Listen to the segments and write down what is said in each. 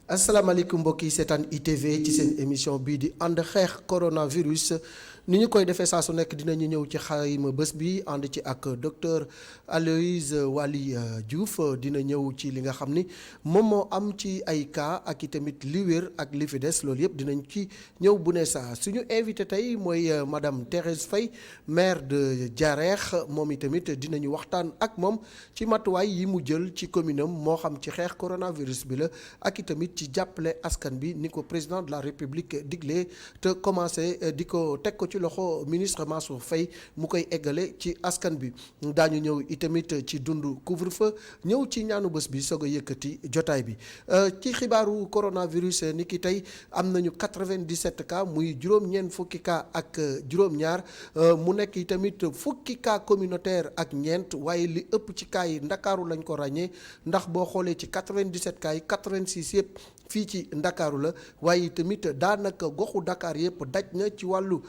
asalaamaaleykum mbokk yi seetaan ITV ci seen émission bii di ànd xeex coronavirus ni ñu koy defee saa su nekk dinañu ñëw ci xayma bés bi ànd ci ak docteur Aloyse Waly Diouf dina ñëw ci li nga xam ni moom moo am ci ay cas ak i tamit li wér ak li fi des loolu yëpp dinañ ci ñëw bu ne saa suñu invité tey mooy madame Thérèse Faye maire de Diarekh moom i tamit dinañu waxtaan ak moom ci matuwaay yi mu jël ci commune am moo xam ci xeex coronavirus bi la ak i tamit ci jàppale askan bi ni ko président de la république digle te commencé di ko teg ko ci loxo ministre Mansour Faye mu koy eggale ci askan bi daañu ñëw itamit ci dundu couvre-feu ñëw ci ñaanu bés bi soog a yëkkati jotaay bi ci xibaaru coronavirus ni ki tey am nañu 97 cas muy juróom-ñeent fukki cas ak juróom-ñaar mu nekk itamit fukki cas communautaire ak ñeent waaye li ëpp ci cas yi ndakaaru lañ ko ràññee ndax boo xoolee ci 97 cas yi 86 yëpp fii ci ndakaaru la waaye tamit daanaka goxu Dakar yëpp daj na ci wàllu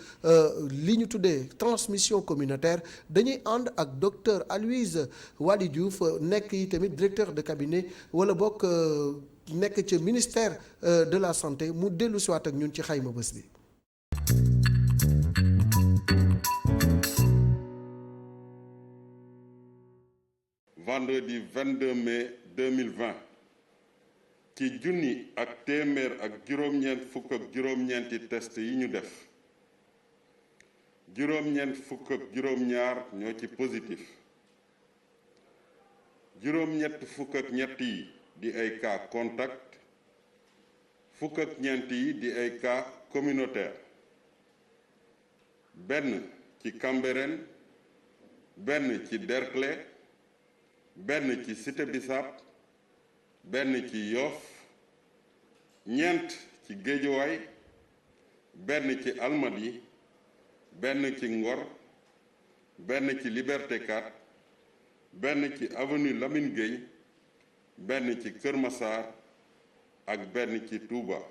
li ñu tuddee transmission communautaire dañuy ànd ak docteur Aloyse Waly Diouf nekk yi tamit directeur de cabinet wala bokk nekk ci ministère de la santé mu dellu siwaat ak ñun ci xayma bés bi. Vendredi 22 mai 2020 ci junni ak téeméer ak juróom-ñeent fukk ak juróom-ñeenti test yi ñu def juróom-ñeent fukk ak juróom-ñaar ñoo ci positif juróom-ñett fukk ak ñett yi di ay cas contact fukk ak ñeent yi di ay cas communautaire benn ci Cambérène benn ci Derklé benn ci Cité Bissap benn ci Yoff ñeent ci Géejawaay benn ci Almadies benn ci Ngor benn ci Liberté 4 benn ci avenue Lamine Gueye benn ci Kër Massar ak benn ci Touba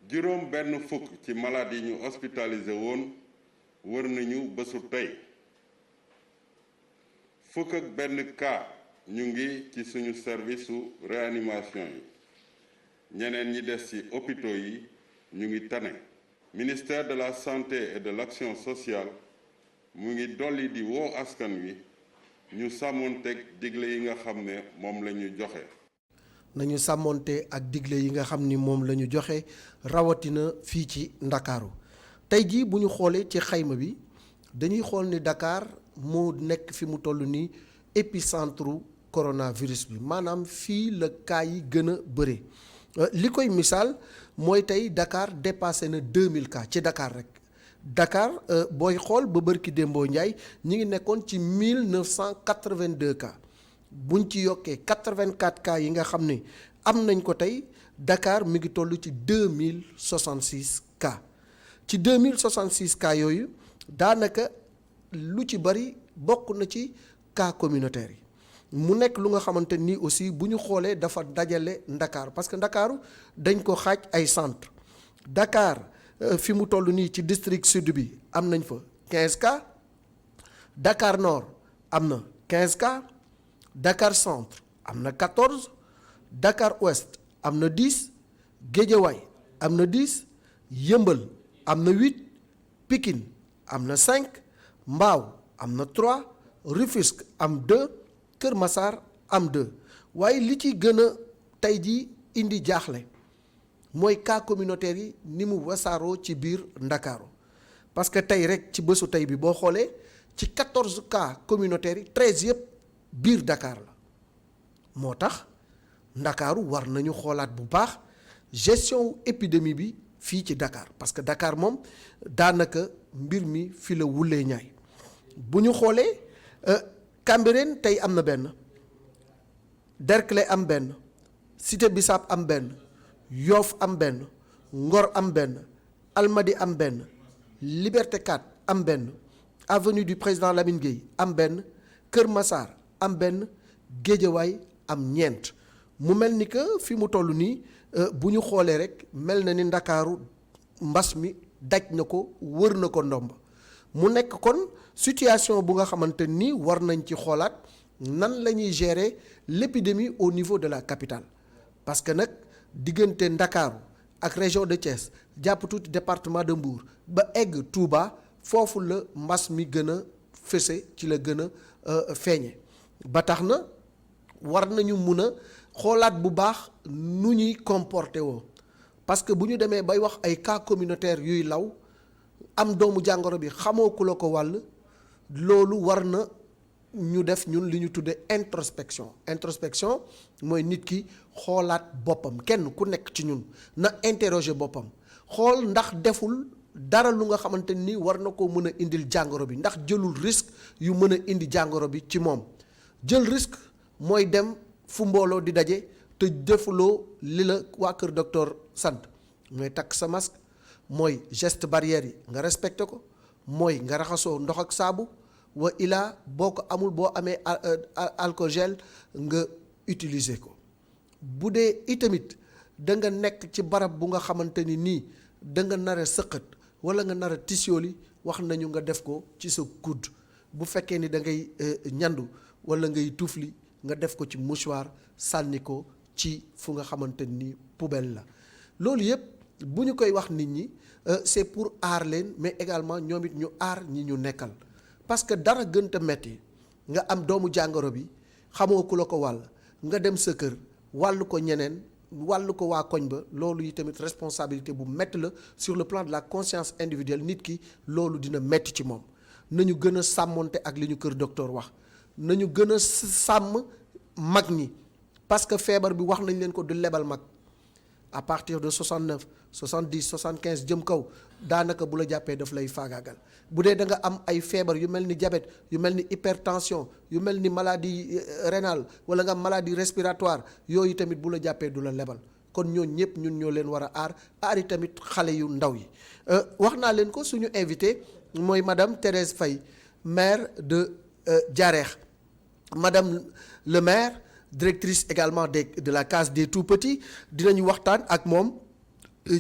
juróom benn fukk ci malade yi ñu hospitalisé woon wër nañu bésu tey fukk ak benn cas ñu ngi ci suñu service su réanimation yi ñeneen ñi des ci hôpitaux yi ñu ngi tane. Ministère de la santé et de l'action sociale mu ngi dolli di woo askan wi ñu sàmmonteeg digle yi nga xam ne moom la ñu joxe. nañu sàmmonte ak digle yi nga xam ni moom la ñu joxe rawatina fii ci Ndakaaru tey jii bu ñu xoolee ci xayma bi dañuy xool ni Dakar moo nekk fi mu toll nii épicentre coronavirus bi maanaam fii la cas yi gën a bëre li koy misaal mooy tey Dakar dépassé na 2000 cas ci Dakar rek Dakar booy xool ba bërki démboo Njaay ñi ngi nekkoon ci 1982 cas buñ ci yokkee 84 cas yi nga xam ne am nañ ko tey Dakar mi ngi toll ci 2066 cas ci 2066 cas yooyu daanaka lu ci bari bokk na ci cas communautaire yi mu nekk lu nga xamante ni aussi bu ñu xoolee dafa dajale Ndakaaru parce que Ndakaaru dañ ko xaaj ay centre Dakar fi mu toll nii ci district sud bi am nañ fa 15 cas Dakar Nord am na 15 cas Dakar Centre am na 14 Dakar Ouest am na 10 Guédiawaye am na 10 Yëmbal am na 8 Pikine am na 5 Mbao am na 3 Rufisque am 2 Kër Massar am 2 waaye li ci gën a tey jii indi jaaxle mooy cas communautaire yi ni mu wasaaroo ci biir Ndakaaru parce que tey rek ci bésu tey bi boo xoolee ci 14 cas communautaires yi 13 yëpp biir Dakar la moo tax Ndakaaru war nañu xoolaat bu baax gestion épidémie bi fii ci Dakar parce que Dakar moom daanaka mbir mi fi la wulee ñaay bu ñu xoolee Cambérène tey am na benn Derklé am benn Cité Bissap am benn Yoff am benn Ngor am benn Almadies am benn Liberté 4 am benn avenue du président Lamine Gueye am benn Kër Massar am benn Géejawaay am ñeent mu mel ni que fi mu toll nii bu ñu xoolee rek mel na ni Ndakaaru mbas mi daj na ko wër na ko ndomb mu nekk kon situation bu nga xamante ni war nañ ci xoolaat nan la ñuy gérer l'épidémie au niveau de la capitale parce que nag diggante Ndakaaru ak région de Thiès jàpp tuuti département de Mbour ba egg Touba foofu la mbas mi gën a fëse ci la gën a feeñe ba tax na war nañu mun a xoolaat bu baax nu ñuy comporté woo parce que bu ñu demee bay wax ay cas communautaire yuy law am doomu jàngoro bi xamoo ku la ko wàll loolu war na ñu def ñun li ñu tuddee introspection mooy nit ki xoolaat boppam kenn ku nekk ci ñun na interroger boppam xool ndax deful dara lu nga xamante ni war na ko mën a indil jàngoro bi ndax jëlul risque yu mën a indi jàngoro bi ci moom jël risque mooy dem fu mbooloo di daje te defuloo li la waa kër docteur sant mooy takk sa masque mooy geste barrière yi nga respecté ko mooy nga raxasoo ndox ak saabu wa ilaa boo ko amul boo amee alcool gel nga utiliser ko bu dee itamit da nga nekk ci barab bu nga xamante ni nii da nga nar a sëqat wala nga nar a tisóoli wax nañu nga def ko ci sa coude bu fekkee ni da ngay ñandu wala ngay tufli nga def ko ci mouchoir sànni ko ci fu nga xamante ni poubelle la loolu yëpp bu ñu koy wax nit ñi c'est pour aar leen mais également ñoom it ñu aar ñi ñu nekkal parce que dara gënta metti nga am doomu jàngoro bi xamoo ku la ko wàll nga dem sa kër wàll ko ñeneen wàll ko waa koñ ba loolu yi tamit responsabilité bu metti la sur le plan de la conscience individuelle nit ki loolu dina metti ci moom nañu gën a sàmmonte ak li ñu kër docteur wax nañu gën a sàmm mag ñi parce que feebar bi wax nañ leen ko du lebal mag à partir de 69 70 75 jëm kaw daanaka bu la jàppee daf lay faagaagal bu dee da nga am ay feebar yu mel ni diabète yu mel ni hypertension yu mel ni maladie rénale wala nga am maladie respiratoire yooyu tamit bu la jàppee du la lebal kon ñooñu ñëpp ñun ñoo leen war a aar yi tamit xale yu ndaw yi wax naa leen ko suñu invité mooy madame Thérèse Faye maire de Diarèkh madame le maire directrice également de la case des tout-petits dinañu waxtaan ak moom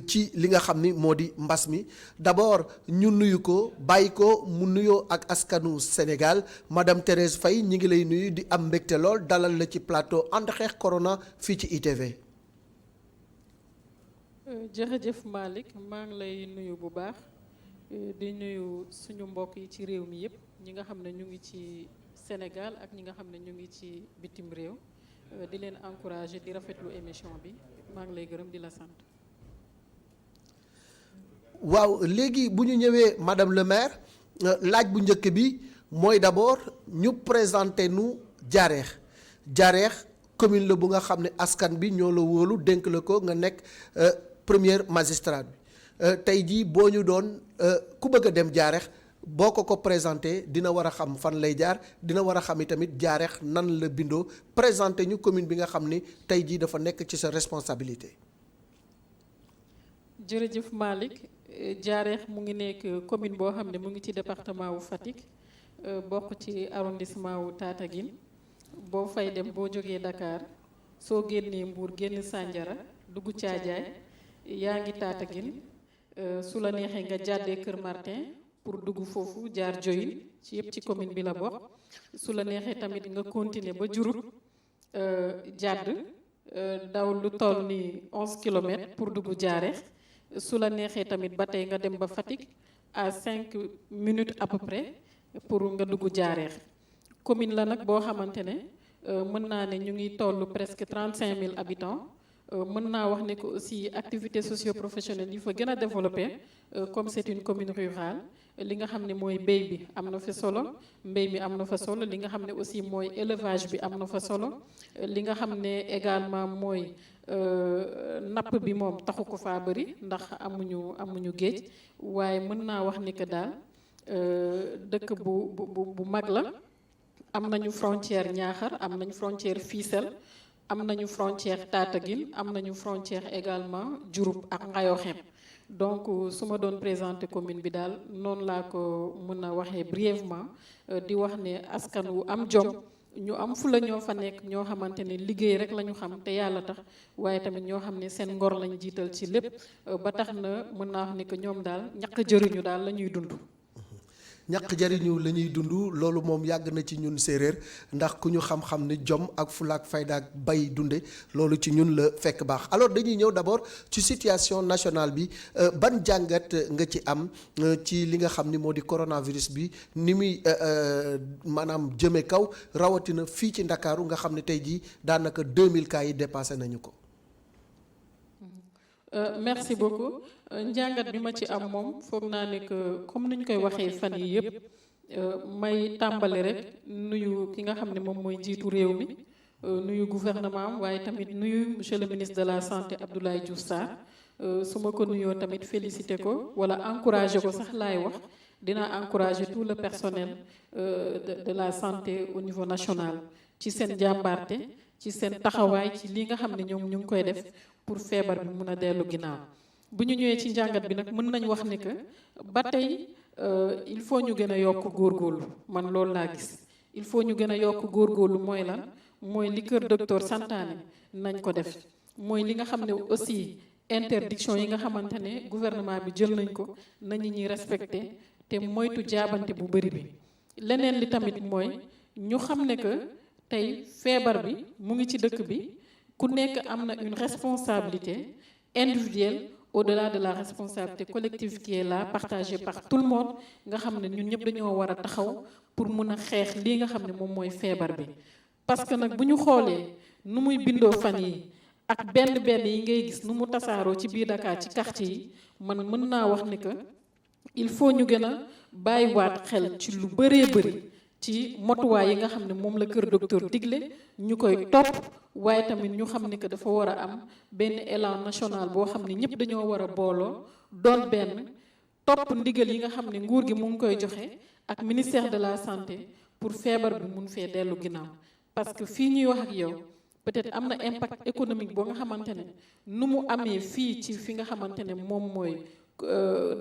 ci li nga xam ni moo di mbas mi d'abord ñu nuyu ko bàyyi ko mu nuyoo ak askanu Sénégal madame Thérèse Faye ñi ngi lay nuyu di am mbégte lool dalal la ci plateau ànd xeex corona fii ci ITV. jërëjëf Malick maa ngi lay nuyu bu baax di nuyu suñu mbokk yi ci réew mi yëpp ñi nga xam ne ñu ngi ci Sénégal ak ñi nga xam ne ñu ngi ci bitim réew di leen encourager di rafetlu émission bi maa ngi lay gërëm di la sant. waaw léegi bu ñu ñëwee madame le maire laaj bu njëkk bi mooy d'abord ñu présenter nu Diarèkh commune la bu nga xam ne askan bi ñoo la wóolu dénk la ko nga nekk premier magistrat bi tey jii boo ñu doon ku bëgg a dem Diarèkh boo ko présenté dina war a xam fan lay jaar dina war a xam i tamit Diarèkh nan la bindoo présenté ñu commune bi nga xam ni tey jii dafa nekk ci sa responsabilité. jërëjëf Malick Diarèkh mu ngi nekk commune boo xam ne mu ngi ci département wu Fatick bokk ci arrondissement wu Tataguine boo fay dem boo jógee Dakar soo génnee Mbour génn Sandiara dugg Thiadiaye yaa ngi Tataguine su la neexee nga jàddee Kër Martin pour dugg foofu jaar Diohine ci yëpp ci commune bi la bokk su la neexee tamit nga continuer ba Diouroup jàdd daw lu toll ni 11 kilomètres pour dugg Diarèkh su la neexee tamit ba tey nga dem ba Fatick à 5 minutes à peu près pour nga dugg Diarèkh commune la nag boo xamante ne mën naa ne ñu ngi toll presque 35 000 habitants mën naa wax ne que aussi activité socio-professionnelle yi fa gën a développé comme c'est une commune rurale li nga xam ne mooy béy bi am na fa solo mbéy mi am na fa solo li nga xam ne aussi mooy élevage bi am na fa solo li nga xam ne également mooy napp bi moom taxu ko faa bëri ndax amuñu géej waaye mën naa wax ni que daal dëkk bu mag la am nañu frontière Niakhar am nañu frontière Fissel am nañu frontière Tataguine am nañu frontière également Diouroup ak Ngayokhem donc su ma doon présenter commune bi daal noonu laa ko mën a waxee brièvement di wax ne askan wu am jom ñu am fula ñoo fa nekk ñoo xamante ne liggéey rek la ñu xam te yàlla tax waaye tamit ñoo xam ne seen ngor lañ jiital ci lépp ba tax na mën naa wax ne que ñoom daal ñàkk jëriñu daal la ñuy dund. ñàkk jariñu la ñuy dund loolu moom yàgg na ci ñun séeréer ndax ku ñu xam-xam ni jom ak fula ak fayda ak bay dunde loolu ci ñun la fekk baax. alors dañuy ñëw d'abord ci situation nationale bi ban jàngat nga ci am ci li nga xam ni moo di coronavirus bi ni muy maanaam jëme kaw rawatina fii ci Ndakaaru nga xam ne tey jii daanaka 2000 cas yi dépassé nañu ko. merci beaucoup njàngat bi ma ci am moom foog naa ne que comme ni ñu koy waxee fan yi yëpp may tàmbali rek nuyu ki nga xam ne moom mooy njiitu réew mi nuyu gouvernement am waaye tamit nuyu monsieur le ministre de la santé Abdoulaye Diouf Sarr su ma ko nuyoo tamit félicité ko wala encouragé ko sax laay wax dinaa encouragé tout le personnel de la santé au niveau national ci seen jàmbaarte ci seen taxawaay ci li nga xam ne ñoom ñu ngi koy def pour feebar bi mun a dellu ginnaaw bu ñu ñëwee ci njàngat bi nag mën nañ wax ni que ba tey il faut ñu gën a yokk góorgóorlu man loolu laa gis il faut ñu gën a yokk góorgóorlu mooy lan mooy li kër docteur santaane nañ ko def mooy li nga xam ne aussi interdiction yi nga xamante ne gouvernement bi jël nañ ko nañu ñuy respecté te moytu jaabante bu bëri bi leneen li tamit mooy ñu xam ne que tey feebar bi mu ngi ci dëkk bi ku nekk am na une responsabilité individuelle au-delà de la responsabilité collective qui est là partagée par tout le monde nga xam ne ñun ñëpp dañoo war a taxaw pour mun a xeex lii nga xam ne moom mooy feebar bi parce que nag bu ñu xoolee nu muy bindoo fan yi ak benn yi ngay gis nu mu tasaaroo ci biir Dakar ci quartier yi man mën naa wax ni que il faut ñu gën a bàyyiwaat xel ci lu bëree bëri ci motuwaay yi nga xam ne moom la kër docteur digle ñu koy topp waaye tamit ñu xam ne que dafa war a am benn élan national boo xam ne ñëpp dañoo war a booloo doon benn topp ndigal yi nga xam ne nguur gi mu ngi koy joxe ak ministère de la santé pour feebar bi mun fee dellu ginnaaw parce que fii ñuy wax ak yow peut-être am na impact économique boo nga xamante ne nu mu amee fii ci fi nga xamante ne moom mooy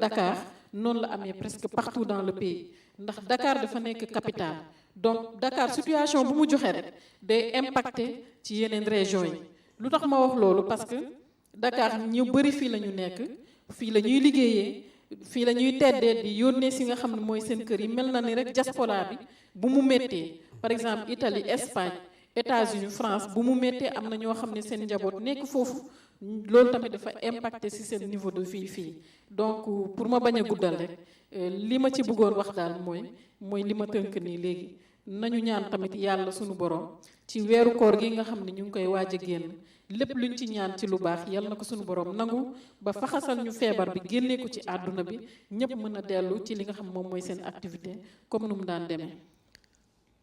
Dakar noonu la amee presque partout dans le pays ndax Dakar dafa nekk capitale donc Dakar situation bu mu joxe rek day impacté ci yeneen régions yi lu tax ma wax loolu parce que Dakar ñu bëri fii la ñu nekk fii la ñuy liggéeyee fii la ñuy teddee di yónnee si nga xam ne mooy seen kër yi mel na ni rek diaspora bi bu mu méttee par exemple Italie Espagne États-Unis France bu mu méttee am na ñoo xam ne seen njaboot nekk foofu loolu tamit dafa impacté ci seen niveau de vie fii donc pour ma bañ a guddal rek li ma ci bëggoon wax daal mooy li ma tënk nii léegi nañu ñaan tamit yàlla suñu borom ci weeru koor gi nga xam ne ñu ngi koy waaj a génn lépp luñ ci ñaan ci lu baax yàlla na ko suñu borom nangu ba faxasal ñu feebar bi génnee ko ci àdduna bi ñëpp mën a dellu ci li nga xam moom mooy seen activité comme nu mu daan demee.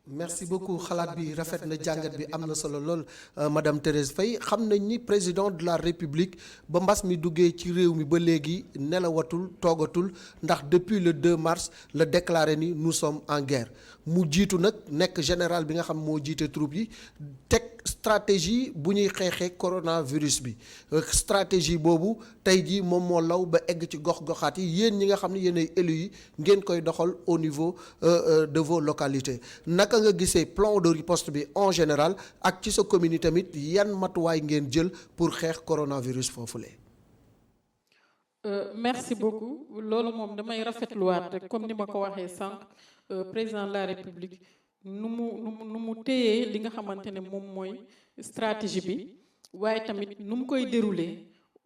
merci beaucoup xalaat bi rafet na jàngat bi am na solo lool madame Thérèse Faye xam nañ ni président de la république ba mbas mi duggee ci réew mi ba léegi nelawatul toogatul ndax depuis le 2 mars la déclaré ni nous sommes en guerre mu jiitu nag nekk général bi nga xam moo jiite troupe yi teg stratégie bu ñuy xeexee coronavirus bi stratégie boobu tey jii moom moo law ba egg ci gox-goxaat yi yéen ñi nga xam ne yéenay élus yi ngeen koy doxal au niveau de vos localités naka nga gisee plan de riposte bi en général ak ci sa commune tamit yan matuwaay ngeen jël pour xeex coronavirus foofule. merci beaucoup loolu moom damay rafetluwaat rek comme ni ma ko waxee sànq président de la république nu mu téyee li nga xamante ne moom mooy stratégie bi waaye tamit nu mu koy dérouler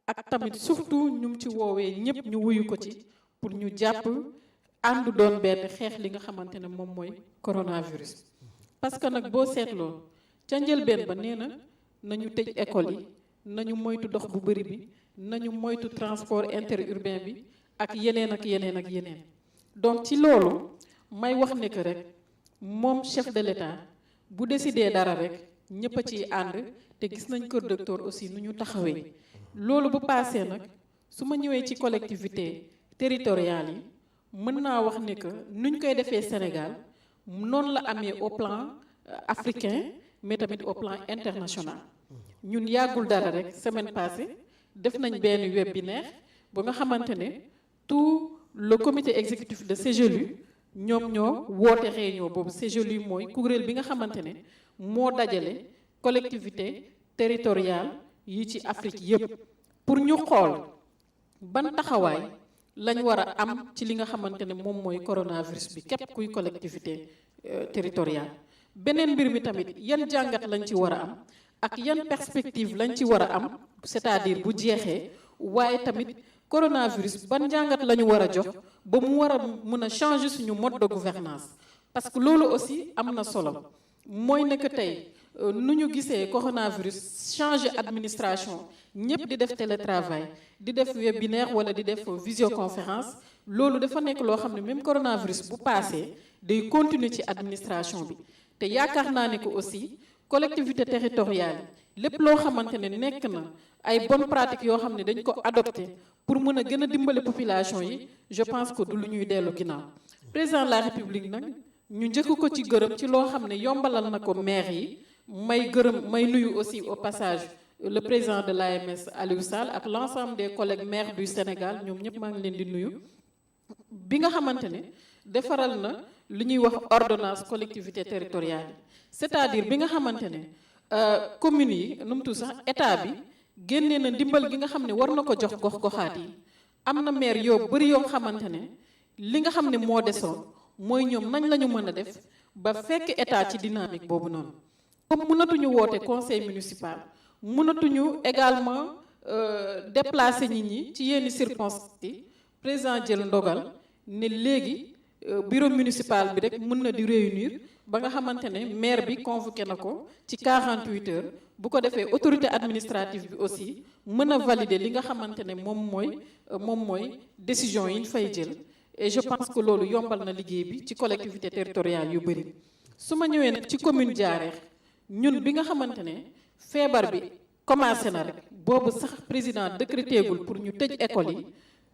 ak tamit surtout ñu mu ci woowee ñëpp ñu wuyu ko ci pour ñu jàpp ànd doon benn xeex li nga xamante ne moom mooy coronavirus. parce que nag boo seetloo ca njëlbeen ba nee na nañu tëj école yi nañu moytu dox bu bëri bi nañu moytu transport interurbain bi ak yeneen ak yeneen ak yeneen donc ci loolu may wax ne que rek moom chef de l'État bu décidé dara rek ñëpp a ciy ànd te gis nañ kër docteur aussi nu ñu taxawee loolu bu paasee nag su ma ñëwee ci collectivité territoriale yi mën naa wax ne que nuñ koy defee Sénégal noonu la amee au plan africain mais tamit au plan international ñun yàggul dara rek semaine passée def nañ benn webinaire ba nga xamante ne tout le comité exécutif de CGLU ñoom ñoo woote réunion boobu CGLU mooy kuréel bi nga xamante ne moo dajale collectivité territoriale yi ci Afrique yépp pour ñu xool ban taxawaay lañ war a am ci li nga xamante ne moom mooy coronavirus bi képp kuy collectivité territoriale. beneen mbir mi tamit yan jàngat lañ ci war a am ak yan perspective lañ ci war a am, c'est-à-dire bu jeexee, waaye tamit coronavirus ban jàngat la ñu war a jox ba mu war a mën a changer suñu mode de gouvernance parce que loolu aussi am na solo. mooy ne que tey nu ñu gisee coronavirus changer administration ñëpp di def télétravail di def webinaire wala di def visioconférence, loolu dafa nekk loo xam ne même coronavirus bu passé day continuer ci administration bi. te yaakaar naa ne que aussi collectivité territoriale yi lépp loo xamante ne nekk na ay bonnes pratiques yoo xam ne dañ ko adopté pour mën a gën a dimbale population yi, je pense que du lu ñuy dellu ginnaaw. président de la république nag ñu njëkk ko ci gërëm ci loo xam ne yombalal na ko maire yi. may nuyu aussi au passage le président de l'AMS Aliou Sall ak l'ensemble des collègues maires du Sénégal, ñoom ñëpp maa ngi leen di nuyu. bi nga xamante ne defaral na li ñuy wax ordonnance collectivité territoriale yi, c'est-à-dire bi nga xamante ne communes yi nu mu tudd sax état bi génnee na ndimbal gi nga xam ne war na ko jox gox-goxaat yi. am na maire yoo bëri yoo xamante ne li nga xam ne moo desoon mooy ñoom nañ la ñu mën a def ba fekk état ci dynamique boobu noonu. comme mënatuñu woote conseil municipal, mënatuñu également déplacer nit ñi ci yenn circonstances yi, président jël ndogal ne léegi bureau municipal bi rek mën na di réunir ba nga xamante ne maire bi convoqué na ko ci 48 heures, bu ko defee autorité administrative bi aussi mën a valider li nga xamante ne moom mooy décision yi ñu fay jël. et je pense que loolu yombal na liggéey bi ci collectivité territoriale yu bëri. su ma ñëwee nag ci commune Diarèx, ñun bi nga xamante ne feebar bi commencé na rek boobu sax président décrété gul pour ñu tëj école yi,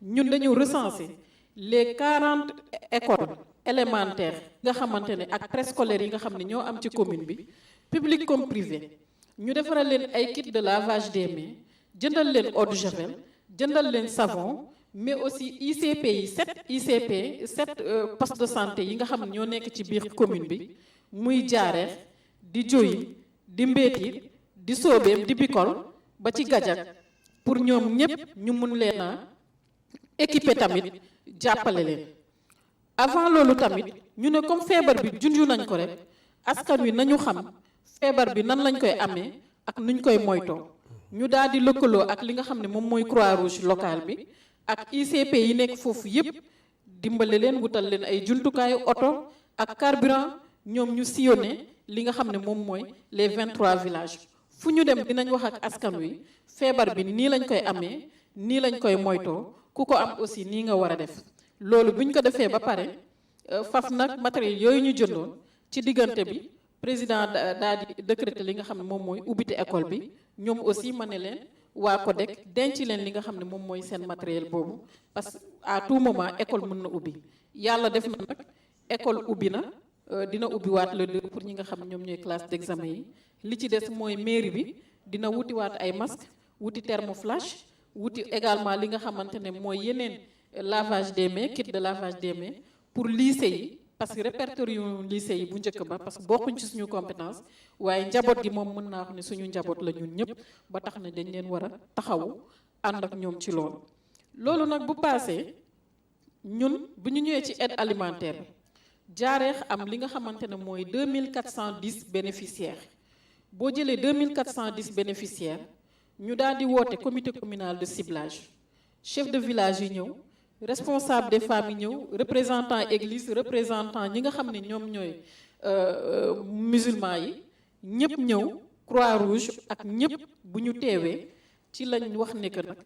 ñun dañu recenser les 40 écoles élémentaires nga xamante ne ak préscolaires yi nga xam ne ñoo am ci commune bi, public comme privé. ñu defaral leen ay kits de lavage des mains, jëndal leen eau de javel, jëndal leen savon, mais aussi ICP yi 7 postes de santé yi nga xam ne ñoo nekk ci biir commune bi, muy Diarèx di Dioyi di Mbéti di Sobéem di Bikol ba ci Gajak, pour ñoom ñëpp ñu mun leen a équiper tamit jàppale leen. avant loolu tamit ñu ne comme feebar bi junju nañ ko rek, askan wi nañu xam feebar bi nan lañ koy amee ak nuñ koy moytoo. ñu daal di lëkkaloo ak li nga xam ne moom mooy Croix-Rouge locale bi ak ICP yi nekk foofu yëpp, dimbale leen wutal leen ay jumtukaayu oto ak carburant, ñoom ñu sillonné li nga xam ne moom mooy les 23 villages. fu ñu dem dinañ wax ak askan wi feebar bi nii lañ koy amee, nii lañ koy moytoo, ku ko am aussi nii nga war a def. loolu bu ñu ko defee ba pare faf nag matériel yooyu ñu jëndoon ci diggante bi, président daal di décréter li nga xam ne moom mooy ubbite école bi. ñoom aussi ma ne leen waa CODEC denc leen li nga xam ne moom mooy seen matériel boobu, parce que à tout moment école mën na ubbi. yàlla def na nag école ubbi na, dina ubbiwaat le 2 pour ñi nga xam ne ñoom ñooy classe d'examen yi. li ci des mooy mairie bi dina wutiwaat ay masques, wuti thermoflash, wuti également li nga xamante ne mooy yeneen lavage des mains, kit de lavage des mains pour lycée yi, parce que répertoire yu lycée yi bu njëkk ba, parce que bokkuñ ci suñu compétence, waaye njaboot gi moom mën naa wax ne suñu njaboot la ñun ñëpp, ba tax na dañ leen war a taxawu ànd ak ñoom ci loolu. loolu nag bu passé, ñun bu ñu ñëwee ci aide alimentaire bi, Diarèx am li nga xamante ne mooy 2410 bénéficiaires. boo jëlee 2410 bénéficiaires, ñu daal di woote comité communal de ciblage, chef de village yi ñëw, responsable des femmes yi ñëw, représentant église, représentant ñi nga xam ne ñoom ñooy musulmans yi, ñëpp ñëw, Croix-Rouge ak ñëpp bu ñu teewee ci lañ wax ne que nag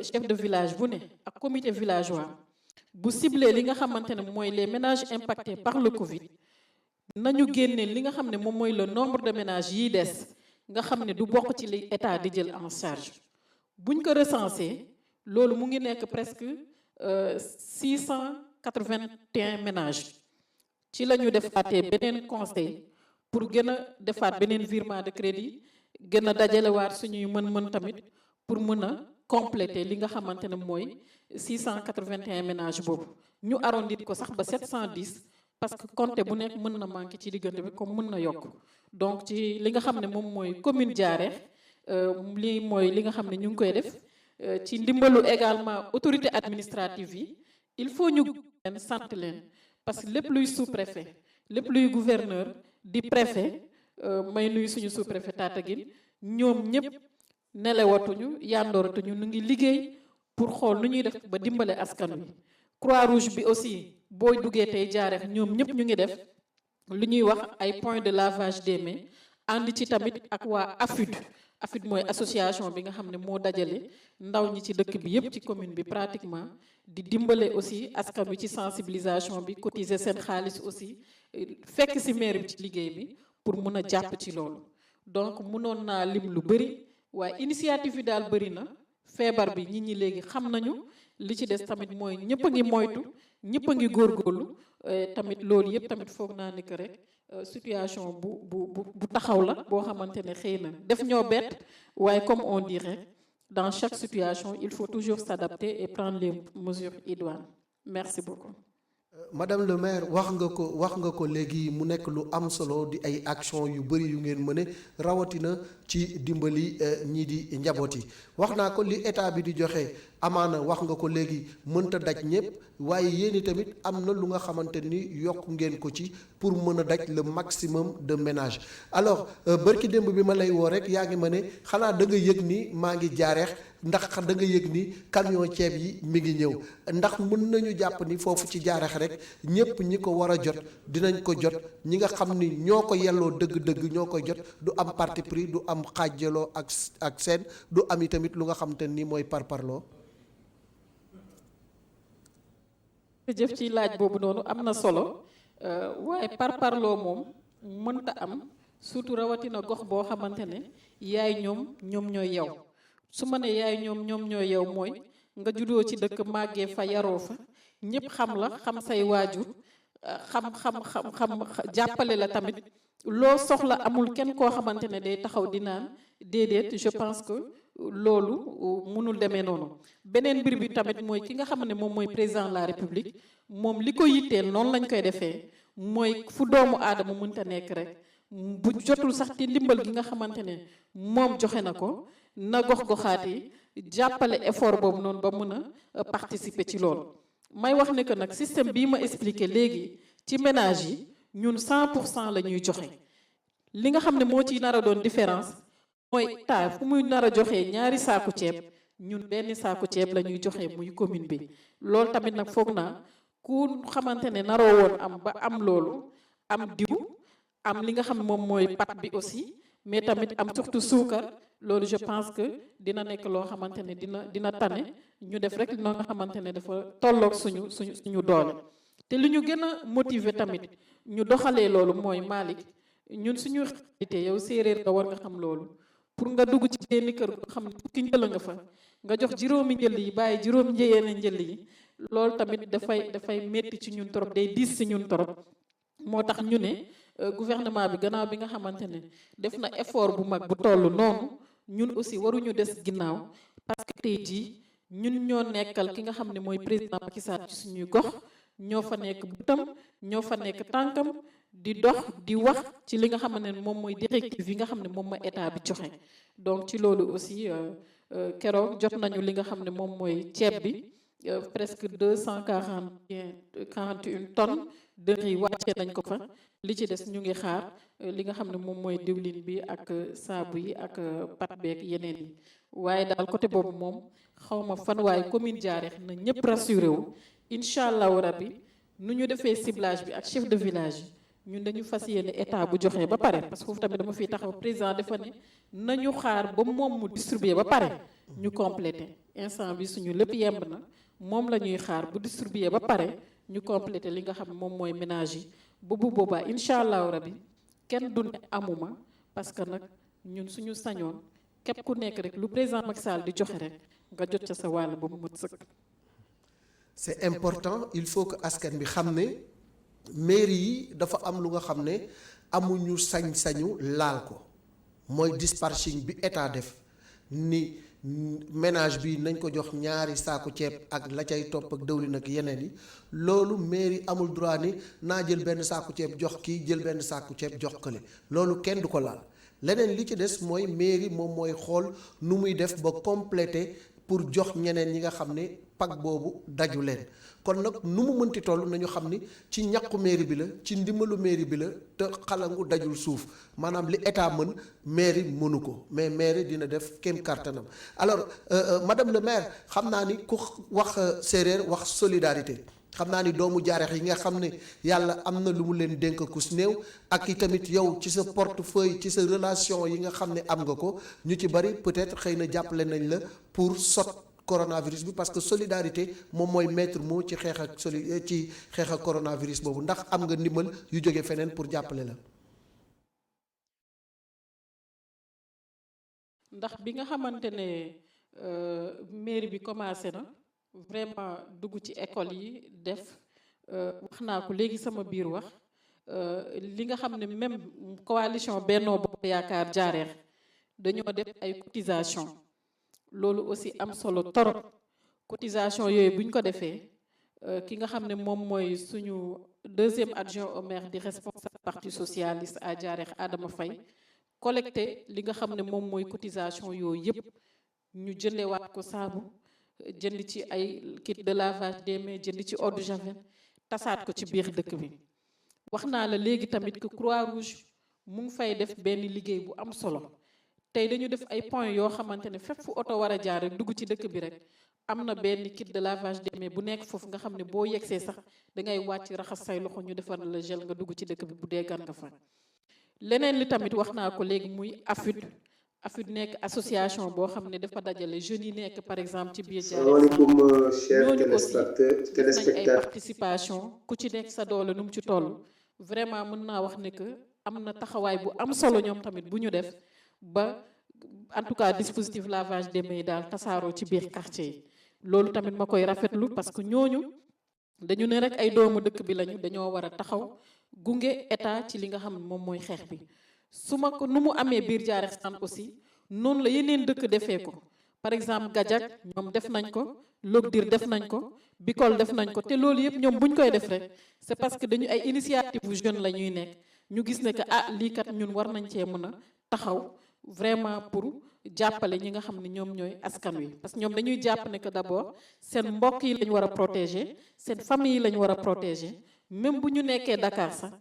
chef de village bu ne ak comité villageois bu ciblé li nga xamante ne mooy les ménages impactés par le Covid, nañu génne li nga xam ne moom mooy le nombre de ménages yi des nga xam ne du bokk ci li état di jël en charge. buñ ko recensé, loolu mu ngi nekk presque 681 ménages. ci la ñu defaatee beneen conseil pour gën a defaat beneen virement de crédit, gën a dajalewaat suñuy mën-mën tamit pour mën a compléter li nga xamante ne mooy 681 ménages boobu. ñu arrondir ko sax ba 710 parce que compte bu nekk mën na manqué ci diggante bi comme mën na yokk. donc ci li nga xam ne moom mooy commune Diarèx lii mooy li nga xam ne ñu ngi koy def. ci ndimbalu également autorité administrative yi il faut ñu leen sant leen parce que lépp luy sous-préfet lépp luy gouverneur di préfet may nuyu suñu sous-préfet Tataguine ñoom ñëpp nelewatuñu yandooratuñu ñu ngi liggéey pour xool nu ñuy def ba dimbale askan wi. Croix-Rouge bi aussi boo duggee tey Jaareex ñoom ñëpp ñu ngi def lu ñuy wax ay points de lavage des mains ànd ci tamit ak waa AFUD mooy association bi nga xam ne moo dajale ndaw ñi ci dëkk bi yépp ci commune bi pratiquement di dimbale aussi askan wi ci sensibilisation bi cotiser seen xaalis aussi fekk ci maire bi ci liggéey bi pour mun a jàpp ci loolu. Donc mënoon naa lim lu bëri waaye initiative yi daal bëri na feebar bi nit ñi léegi xam nañu li ci des tamit mooy ñëpp a ngi moytu ñëpp a ngi góorgóorlu tamit loolu yëpp tamit foog naa ni que rek situation bu taxaw la boo xamante ne xëy na def ñoo bett waaye comme on dirait dans chaque situation il faut toujours s'adapter et prendre les mesures idoines. Merci beaucoup. Madame le maire wax nga ko léegi mu nekk lu am solo di ay action yu bëri yu ngeen mëne rawatina ci dimbali ñii di njaboot yi wax naa ko li état bi di joxe amaana wax nga ko léegi mënta daj ñëpp waaye yéen tamit am na lu nga xamante ni yokk ngeen ko ci pour mën a daj le maximum de ménages. Alors bërki démb bi ma lay woo rek yaa ngi ma ne xanaa da nga yëg ni maa ngi Jaareex ndax da nga yëg ni camion ceeb yi mi ngi ñëw ndax mën nañu jàpp ni foofu ci Jaareex rek ñëpp ñi ko war a jot dinañ ko jot ñi nga xam ni ñoo ko yelloo dëgg-dëgg ñoo koy jot du am parti pris du am xaajaloo ak seen du am tamit lu nga xamante ni mooy parparloo. jëf ci laaj boobu noonu am na solo waaye parparloo moom mënta am surtout rawatina gox boo xamante ne yaay ñoom ñooy yow su ma ne yaay ñoom ñooy yow mooy nga juddoo ci dëkk màggee fa yaroo fa ñëpp xam la xam say waajur xam jàppale la tamit loo soxla amul kenn koo xamante ne day taxaw di naan déedéet je pense que loolu mënul demee noonu. Beneen mbir bi tamit mooy ki nga xam ne moom mooy président de la république moom li ko yitteel noonu lañ koy defee mooy fu doomu aadama mënta nekk rek bu jotul sax ci ndimbal gi nga xamante ne moom joxe na ko na gox-goxaat yi jàppale effort boobu noonu ba mën a participer ci loolu. May wax ne que nag système bii ma expliqué léegi ci ménage yi ñun 100% la ñuy joxe li nga xam ne moo ciy nar a doon différence mooy état fu muy nar a joxee ñaari saaku ceeb ñun benn saaku ceeb la ñuy joxe muy commune bi. Loolu tamit nag foog naa ku xamante ne naroo woon am ba am loolu am diw am li nga xam ne moom mooy pat bi aussi mais tamit am surtout suukar loolu je pense que dina nekk loo xamante ne dina tane ñu def rek noo nga xamante ne dafa tolloog suñu doole. Te li ñu gën a motiver tamit ñu doxalee loolu mooy Malick ñun suñu xalité yow séeréer nga war nga xam loolu pour nga dugg ci benn kër nga xam ne fukki njël nga fa nga jox juróomi njël yi bàyyi juróom njëyeene njël yi loolu tamit dafay métti ci ñun trop day diis ci ñun trop. Moo tax ñu ne gouvernement bi gannaaw bi nga xamante ne def na effort bu mag bu toll noonu ñun aussi waruñu des ginnaaw parce que tey jii ñun ñoo nekkal ki nga xam ne mooy président Macky Sall ci suñuy gox ñoo fa nekk bëtam ñoo fa nekk tànkam di dox di wax ci li nga xamante ne moom mooy directive yi nga xam ne moom mooy état bi joxe. Donc ci loolu aussi keroog jot nañu li nga xam ne moom mooy ceeb bi presque 241 tonnes de riz wàccee nañ ko fa li ci des ñu ngi xaar li nga xam ne moom mooy diwlin bi ak saabu yi ak pat beeg yeneen yi. Waaye daal côté boobu moom xawma fan waaye commune Diarekh na ñëpp rassuré wu incha allahu rabbi nu ñu defee ciblage bi ak chef de village yi ñun dañu fas yéene état bu joxee ba pare parce que foofu tamit dama fiy taxaw président dafa ne nañu xaar ba moom mu distribuer ba pare ñu complété instant bi suñu lépp yemb na moom la ñuy xaar bu distribuer ba pare ñu complété li nga xam ne moom mooy ménage yi bu boobaa incha allahu rabbi kenn du ne amuma parce que nag ñun suñu sañoon képp ku nekk rek lu président Macky Sall di joxe rek nga jot ca sa wàll ba mu mët sëkk. C'est important il faut que askan bi xam ne mairie yi dafa am lu nga xam ne amuñu sañ-sañu laal ko mooy dispatching bi état def ni ménage bi nañ ko jox ñaari saaku ceeb ak la cay topp ak dëwlin ak yeneen yi loolu mairie amul droit ni naa jël benn saaku ceeb jox kii jël benn saaku ceeb jox kële loolu kenn du ko laal leneen li ci des mooy mairie moom mooy xool nu muy def ba compléter pour jox ñeneen ñi nga xam ne pag boobu daju leen kon nag nu mu mënti toll nañu xam ni ci ñàkku mairie bi la ci ndimbalu mairie bi la te xalangu dajul suuf maanaam li état mën mairie mënu ko mais mairie dina def kéem kàttanam alors madame le maire xam naa ni ku wax séeréer wax solidarité xam naa ni doomu Jaareex yi nga xam ne yàlla am na lu mu leen dénk kus néew ak i tamit yow ci sa portefeuille ci sa relation yi nga xam ne am nga ko ñu ci bari peut-être xëy na jàppale nañ la pour sot coronavirus bi parce que solidarité moom mooy maître mot ci xeex ak coronavirus boobu ndax am nga ndimbal yu jóge feneen pour jàppale la. ndax bi nga xamante ne mairie bi commencé na vraiment dugg ci école yi def wax naa ko léegi sama biir wax li nga xam ne même coalition Benno Bokk Yaakaar Jaareex dañoo def ay cotisation loolu aussi am solo torop cotisation yooyu bu ñu ko defee ki nga xam ne moom mooy suñu deuxième adjoint au maire di responsable parti socialiste à Jaareex Adama Faye collecté li nga xam ne moom mooy cotisation yooyu yëpp ñu jëndewaat ko saabu jënd ci ay kit de lavage des mains jënd ci eau de javel tasaat ko ci biir dëkk bi wax naa la léegi tamit que Croix-Rouge mu ngi fay def benn liggéey bu am solo tey dañu def ay points yoo xamante ne fépp fu oto war a jaar rek dugg ci dëkk bi rek am na benn kit de lavage des mains bu nekk foofu nga xam ne boo yegsee sax dangay wàcc raxas say loxo ñu defar la gel nga dugg ci dëkk bi bu dee gan nga fa leneen li tamit wax naa ko léegi muy AFUD nekk association boo xam ne dafa dajale jeunes yi nekk par exemple ci biir Jaareex ñooñu aussi nañ ay participation ku ci nekk sa doole nu mu ci toll vraiment mën naa wax ne que am na taxawaay bu am solo ñoom tamit bu ñu def ba en tout cas dispositif lavage des mains daal tasaaroo ci biir quartier yi loolu tamit ma koy rafetlu parce que ñooñu dañu ne rek ay doomu dëkk bi lañu dañoo war a taxaw gunge état ci li nga xam ne moom mooy xeex bi su ma ko nu mu amee biir Jaareex aussi noonu la yeneen dëkk defee ko par exemple Gajak ñoom def nañ ko Logdir def nañ ko Bikol def nañ ko te loolu yëpp ñoom bu ñu koy def rek c'est parce que dañu ay initiative bu jeune la ñuy nekk ñu gis ne que lii kat ñun war nañ cee mën a taxaw vraiment pour jàppale ñi nga xam ne ñoom ñooy askan wi parce que ñoom dañuy jàpp ne que d'abord seen mbokk yi lañ war a protéger seen famille yi lañ war a protéger même bu ñu nekkee Dakar sax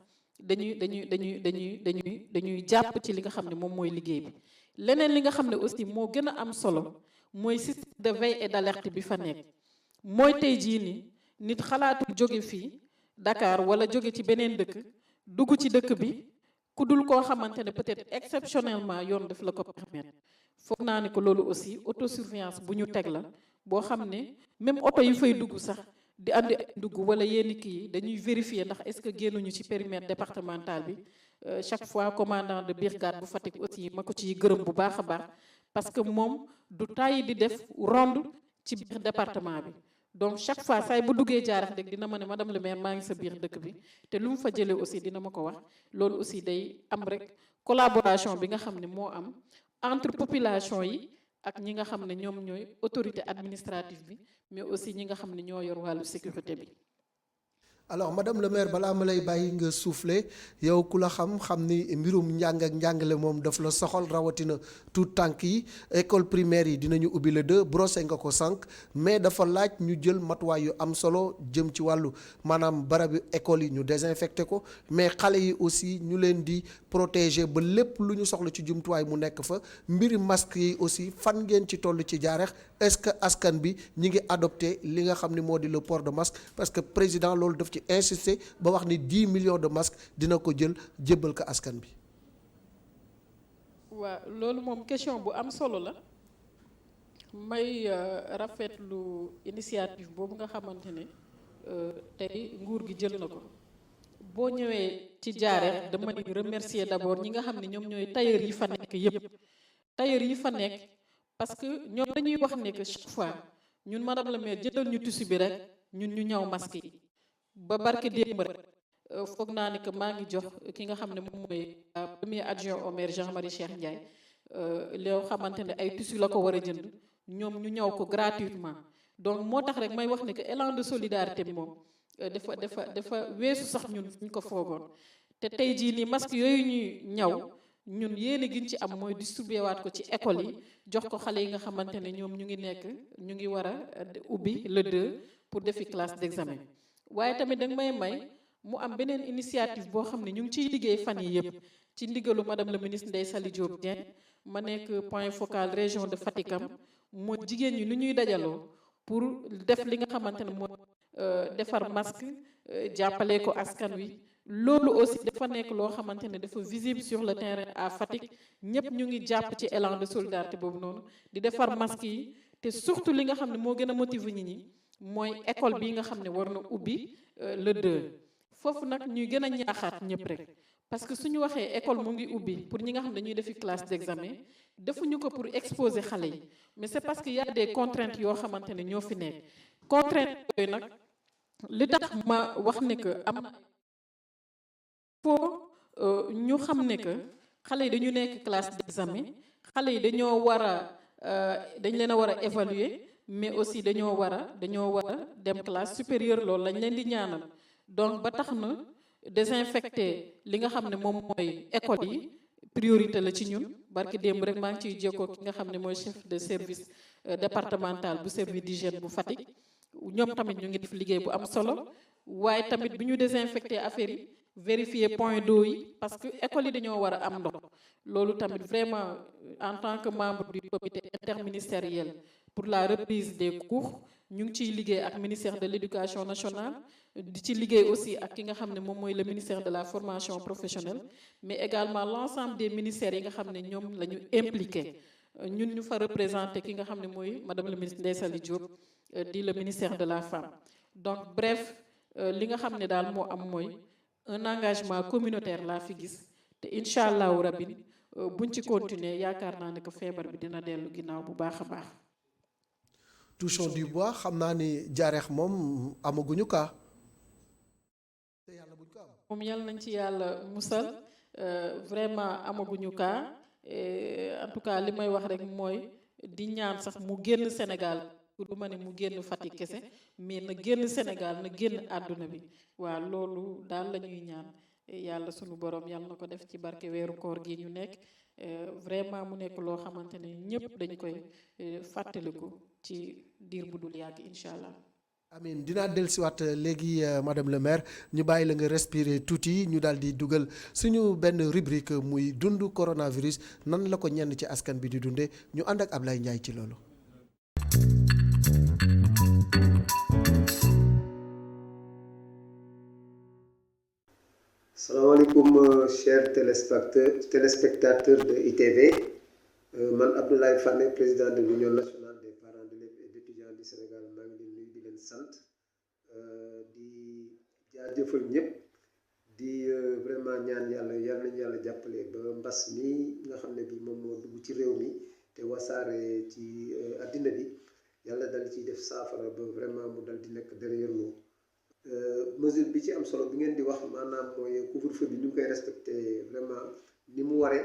dañuy jàpp ci li nga xam ne moom mooy liggéey bi leneen li nga xam ne aussi moo gën a am solo mooy système de veille et d'alerte bi fa nekk mooy tey jii nii nit xalaatul jóge fii Dakar wala jóge ci beneen dëkk dugg ci dëkk bi ku dul koo xamante ne peut-être exceptionnellement yoon daf la ko permettre foog naa ne ko loolu aussi autosurveillance bu ñu teg la boo xam ne même oto yi fay dugg sax di andi dugg wala yenn kii dañuy vérifier ndax est-ce que génnuñu ci périmètre départemental bi chaque fois commandant de brigade bu Fatick aussi ma ko ciy gërëm bu baax a baax parce que moom du tàyyi di def ronde ci biir département bi donc chaque fois saay bu duggee Jaareex rek dina ma ne madame le maire maa ngi sa biir dëkk bi te lu mu fa jëlee aussi dina ma ko wax loolu aussi day am rek collaboration bi nga xam ne moo am entre population yi ak ñi nga xam ne ñoom ñooy autorité administrative bi mais aussi ñi nga xam ne ñoo yor wàllu sécurité bi. alors madame le maire balaa ma lay bàyyi nga soufflé yow ku la xam ni mbirum njàng ak njàngale moom daf la soxal rawatina tout tànk yi école primaire yi dinañu ubbi le 2 brossé nga ko sànq mais dafa laaj ñu jël matuwaay yu am solo jëm ci wàllu maanaam barabi école yi ñu désinfecté ko mais xale yi aussi ñu leen di protéger ba lépp lu ñu soxla ci jumtuwaay mu nekk fa mbiri masque yi aussi fan ngeen ci toll ci Jaareex est-ce que askan bi ñi ngi adopté li nga xam ni moo di le port de masque parce que président loolu daf ci insister ba wax ni 10 millions de masques dina ko jël jébbal ko askan bi. waaw loolu moom question bu am solo la may rafetlu initiative boobu nga xamante ne tey nguur gi jël na ko boo ñëwee ci Jaareex dama ni remercier d'abord ñi nga xam ne ñoom ñooy tailleur yi fa nekk yépp tailleur yi fa nekk parce que ñoom dañuy wax ne que chaque fois ñun madame la maire jëndal ñu tissu bi rek ñun ñu ñaw masque yi ba barke démb rek foog naa ne que maa ngi jox ki nga xam ne moom mooy premier adjoint au maire Jean-Marie Cheikh Ndiaye loo xamante ne ay tissu la ko war a jënd ñoom ñu ñaw ko gratuitement donc moo tax rek may wax ne que élan de solidarité bi moom dafa weesu sax ñun ñu ko foogoon te tey jii nii masque yooyu ñuy ñaw ñun yéene giñ ci am mooy distribuer waat ko ci école yi jox ko xale yi nga xamante ne ñoom ñu ngi war a ubbi le 2 pour defi classe d'examen. waaye tamit danga may mu am beneen initiative boo xam ne ñu ngi ciy liggéey fan yi yëpp ci ndigalu madame le ministre Ndeye Saly Diop Dieng ma nekk point focal région de Fatick am moo jigéen ñi nu ñuy dajaloo pour def li nga xamante ne mooy defar masque jàppale ko askan wi. loolu aussi dafa nekk loo xamante ne dafa visible sur le terrain à Fatick ñëpp ñu ngi jàpp ci élan de solidarité boobu noonu di defar masque yi te surtout li nga xam ne moo gën a motiver nit ñi mooy école bi nga xam ne war na ubbi le 2 foofu nag ñuy gën a ñaaxaat ñëpp rek parce que suñu waxee école mu ngi ubbi pour ñi nga xam ne dañuy defi classe d'examen defuñu ko pour exposer xale yi mais c'est parce que y a des contraintes yoo xamante ne ñoo fi nekk contraintes yooyu nag li tax ma wax ne que am na faut ñu xam ne que xale yi dañu nekk classe d'examen xale yi dañoo war a dañ leen a war a évaluer mais aussi dañoo war a dem classe supérieure loolu lañ leen di ñaanal donc ba tax na désinfecter li nga xam ne moom mooy école yi priorité la ci ñun barki démb rek maa ngi ciy jokkoo ki nga xam ne mooy chef de service départemental bu service d'hygiène bu Fatick ñoom tamit ñu ngi def liggéey bu am solo waaye tamit bi ñu désinfecter affaire yi vérifier point d'eau yi parce que école yi dañoo war a am ndox loolu tamit vraiment en tant que membre du comité interministériel pour la reprise des cours ñu ngi ciy liggéey ak ministère de l'éducation nationale di ci liggéey aussi ak ki nga xam ne moom mooy le ministère de la formation professionnelle mais également l'ensemble des ministères yi nga xam ne ñoom la ñu impliqué ñun ñu fa représenté ki nga xam ne mooy madame le ministre Ndeye Saly Diop di le ministère de la femme donc bref li nga xam ne daal moo am mooy un engagement communautaire laa fi gis te incha allahu rabbi buñ ci continuer yaakaar naa ne que feebar bi dina dellu ginnaaw bu baax a baax. touchons du bois xam naa ni jaareex moom amaguñu kaa. te yàlla buñ ko am. moom yàlla nañ ci yàlla musal vraiment amaguñu kaa en tout cas li may wax rek mooy di ñaan sax mu génn Sénégal. du ma ne mu génn Fatick kese mais na génn Sénégal na génn àdduna bi waaw loolu daal la ñuy ñaan yàlla sunu borom yàlla na ko def ci barke weeru koor gi ñu nekk vraiment mu nekk loo xamante ne ñëpp dañ koy fàttaliku ci diir bu dul yàgg incha allah. amiin dinaa dellusiwaat léegi madame le maire ñu bàyyi la nga respirer tuuti ñu daal di dugal suñu benn rubrique muy dund coronavirus nan la ko ñenn ci askan bi di dundee ñu ànd ak Ablaye Ndiaye ci loolu. salaamaaleykum chers téléspectateurs de ITV man Abdoulaye Fane président de l'Union nationale des parents d'élèves et d'étudiants du Sénégal maa ngi leen nuyu di leen sant di jaajëfal ñëpp di vraiment ñaan yàlla nañu yàlla jàppale ba mbas mi nga xam ne bii moom moo dugg ci réew mi te wasaare ci àddina bi yàlla dal ciy def saafara ba vraiment mu dal di nekk derrière nous. Mesure bi ci am solo bi ngeen di wax maanaam mooy couvre-feu bi ñu ngi koy respecté vraiment ni mu waree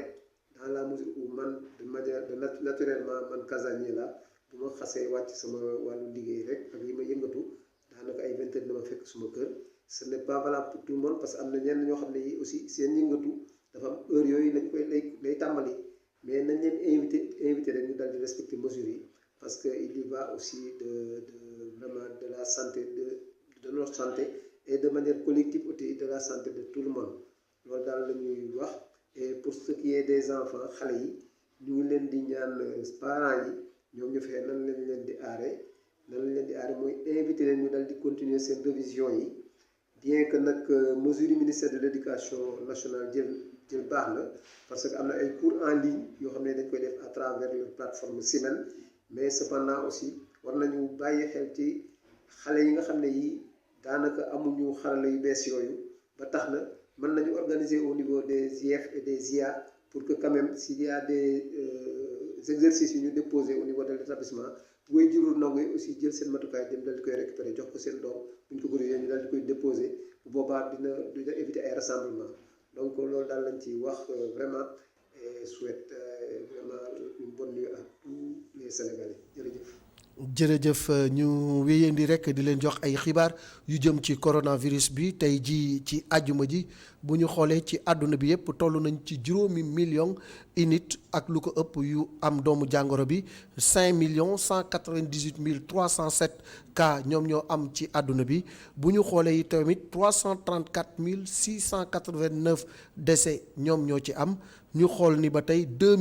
dans la mesure où man de manière naturellement man casanier la bu ma xasee wàcc sama wàllu liggéey rek ak yi ma yëngatu daanaka ay 20 heures dama fekk suma kër ce n'est pas valable pour tout le monde parce que am na ñenn ñoo xam ne yi aussi seen yëngatu dafa am heure yooyu lañ koy lay tàmbali mais nañ leen invité rek ñu dal di respecter mesures yi parce que il y va aussi de vraiment de la santé de notre santé et de manière collective aussi de la santé de tout le monde loolu daal la ñuy wax et pour ce qui est des enfants xale yi ñu ngi leen di ñaan parents yi ñoom ñu fexe nan lañ leen di aare mooy invité leen ñu dal di continuer seen révision yi bien que nag mesure du ministère de l'éducation nationale jël baax na parce que am na ay cours en ligne yoo xam ne dañ koy def à travers la plateforme Simen mais cependant aussi war nañu bàyyi xel ci xale yi nga xam ne yi daanaka amuñu xarala yu bees yooyu ba tax na mën nañu organiser au niveau des IEF et des IA pour que quand même s'il y a des exercices yu ñu déposé au niveau de l'établissement booy jurul ndongo yi aussi jël seen matukaay dem dal di koy récupérer jox ko seen doom bu ñu ko corrigé ñu dal di koy déposé bu boobaa dina éviter ay rassemblement donc loolu daal lañ ci wax vraiment et souhaite vraiment une bonne nuit à tous les Sénégalais jërëjëf. jërëjëf ñu wéyandi rek di leen jox ay xibaar yu jëm ci coronavirus bi tey ji ci àjjuma ji bu ñu xoolee ci àdduna bi yëpp toll nañ ci 5 millions nit ak lu ko ëpp yu am doomu jàngoro bi 5 198 307 cas ñoom ñoo am ci àdduna bi bu ñu xoolee yi tamit 334 689 décès ñoom ñoo ci am ñu xool ni ba tey 2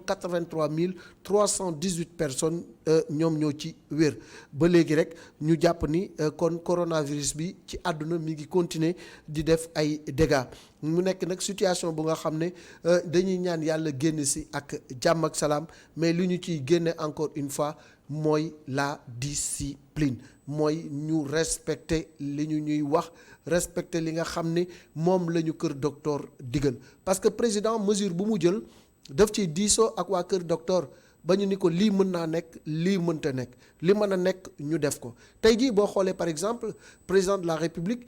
83 318 personnes ñoom ñoo ci wér ba léegi rek ñu jàpp ni kon coronavirus bi ci àdduna mi ngi continuer di def ay dégâts mu nekk nag situation bu nga xam ne dañuy ñaan yàlla génn si ak jàmm ak salaam mais li ñu ciy génne encore une fois mooy la discipline mooy ñu respecter li ñu ñuy wax respecter li nga xam ne moom la ñu kër docteur digal parce que président mesure bu mu jël daf ci diisoo ak waa kër docteur ba ñu ni ko lii mën naa nekk lii mënta nekk li mën a nekk ñu def ko tey jii boo xoolee par exemple président de la république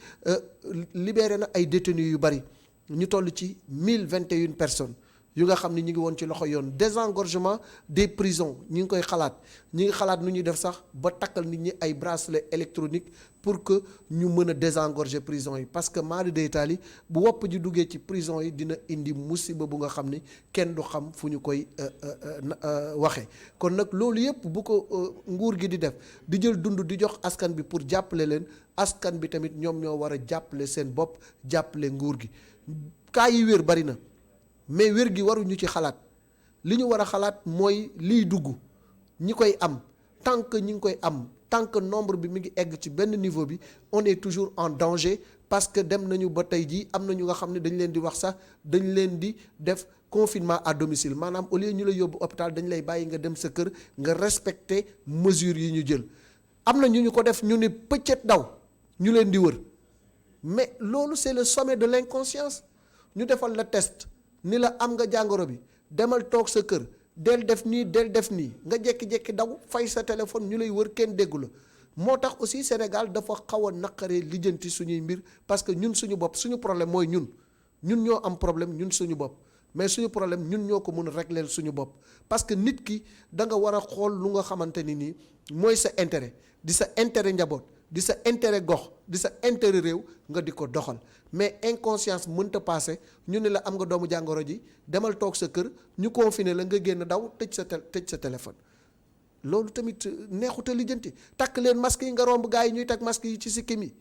libéré na ay détenus yu bari ñu toll ci 1021 personnes yu nga xam ne ñu ngi woon ci loxo yoon désengorgement des prisons ñu ngi koy xalaat ñu ngi xalaat nu ñuy def sax ba takkal nit ñi ay bracelet électronique pour que ñu mën a désengorger prison yi parce que mari day taali bu wopp ji duggee ci prison yi dina indi musiba bu nga xam ni kenn du xam fu ñu koy waxee kon nag loolu yëpp bu ko nguur gi di def di jël dund di jox askan bi pour jàppale leen askan bi tamit ñoom ñoo war a jàppale seen bopp jàppale nguur gi cas yi wér bari na mais wér gi waruñu ci xalaat li ñu war a xalaat mooy liy dugg ñi koy am tant que ñi ngi koy am tant que nombre bi mi ngi egg ci benn niveau bi on est toujours en danger parce que dem nañu ba tey jii am na ñu nga xam ne dañ leen di wax sax dañ leen di def confinement à domicile maanaam au lieu ñu la yóbbu hôpital dañ lay bàyyi nga dem sa kër nga respecter mesures yi ñu jël am na ñu ko def ñu ne pëccet daw ñu leen di wër mais loolu c'est le sommet de l'inconscience ñu defal la test ni la am nga jàngoro bi demal toog sa kër del def nii nga jékki-jékki daw fay sa téléphone ñu lay wër kenn déggu la moo tax aussi Sénégal dafa xaw a naqaree lijjanti suñuy mbir parce que ñun suñu bopp suñu problème mooy ñun ñoo am problème ñun suñu bopp mais suñu problème ñun ñoo ko mën a régler suñu bopp parce que nit ki da nga war a xool lu nga xamante ni nii mooy sa intérêt di sa intérêt njaboot di sa intérêt gox di sa intérêt réew nga di ko doxal mais inconscience mënta passé ñu ne la am nga doomu jàngoro ji demal toog sa kër ñu confiné la nga génn daw tëj sa téléphone loolu tamit neexuta lijjanti takk leen masque yi nga romb gars yi ñuy takk masque yi ci sikkim yi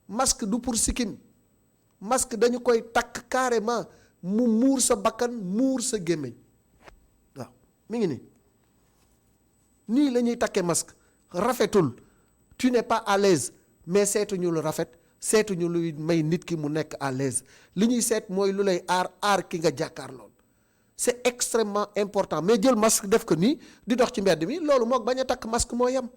masque du pour sikkim masque dañu koy takk carrément mu muur sa bakkan muur sa gémmiñ waaw mi ngi nii la ñuy takkee masque rafetul tu n'es pas à l'aise mais seetuñu lu rafet seetuñu luy may nit ki mu nekk à l'aise li ñuy seet mooy lu lay aar ki nga jàkkaarlool c'est extrêmement important mais jël masque def ko nii di dox ci mbedd mi loolu moog bañ a takk masque moo yem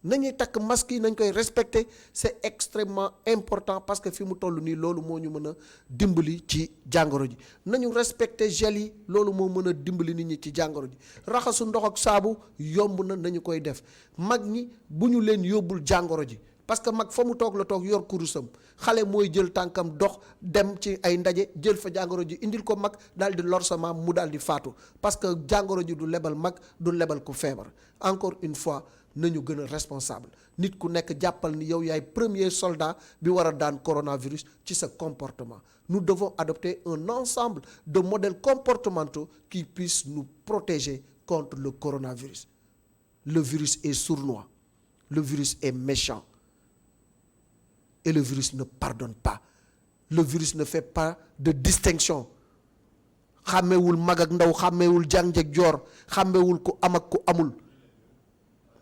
nañuy takk masque yi nañ koy respecter c'est extrêmement important parce que fi mu toll nii loolu moo ñu mën a dimbali ci jàngoro ji nañu respecter gel yi loolu moo mën a dimbali nit ñi ci jàngoro ji raxasu ndox ak saabu yomb na nañu koy def mag ñi bu ñu leen yóbbul jàngoro ji parce que mag fa mu toog la toog yor kurusam xale mooy jël tànkam dox dem ci ay ndaje jël fa jàngoro ji indil ko mag daal di lor sa maam mu daal di faatu parce que jàngoro ji du lebal mag du lebal ku feebar encore une fois nañu gën a responsable nit ku nekk jàppal ni yow yaay premier soldat bi war a daan coronavirus ci sa comportement nous devons adopter un ensemble de modèles comportementaux qui puissent nous protéger contre le coronavirus. Le virus est sournois, le virus est méchant et le virus ne pardonne pas. Le virus ne fait pas de distinction. xàmmewul mag ak ndaw xàmmewul jàng ak joor xàmmewul ku am ak ku amul.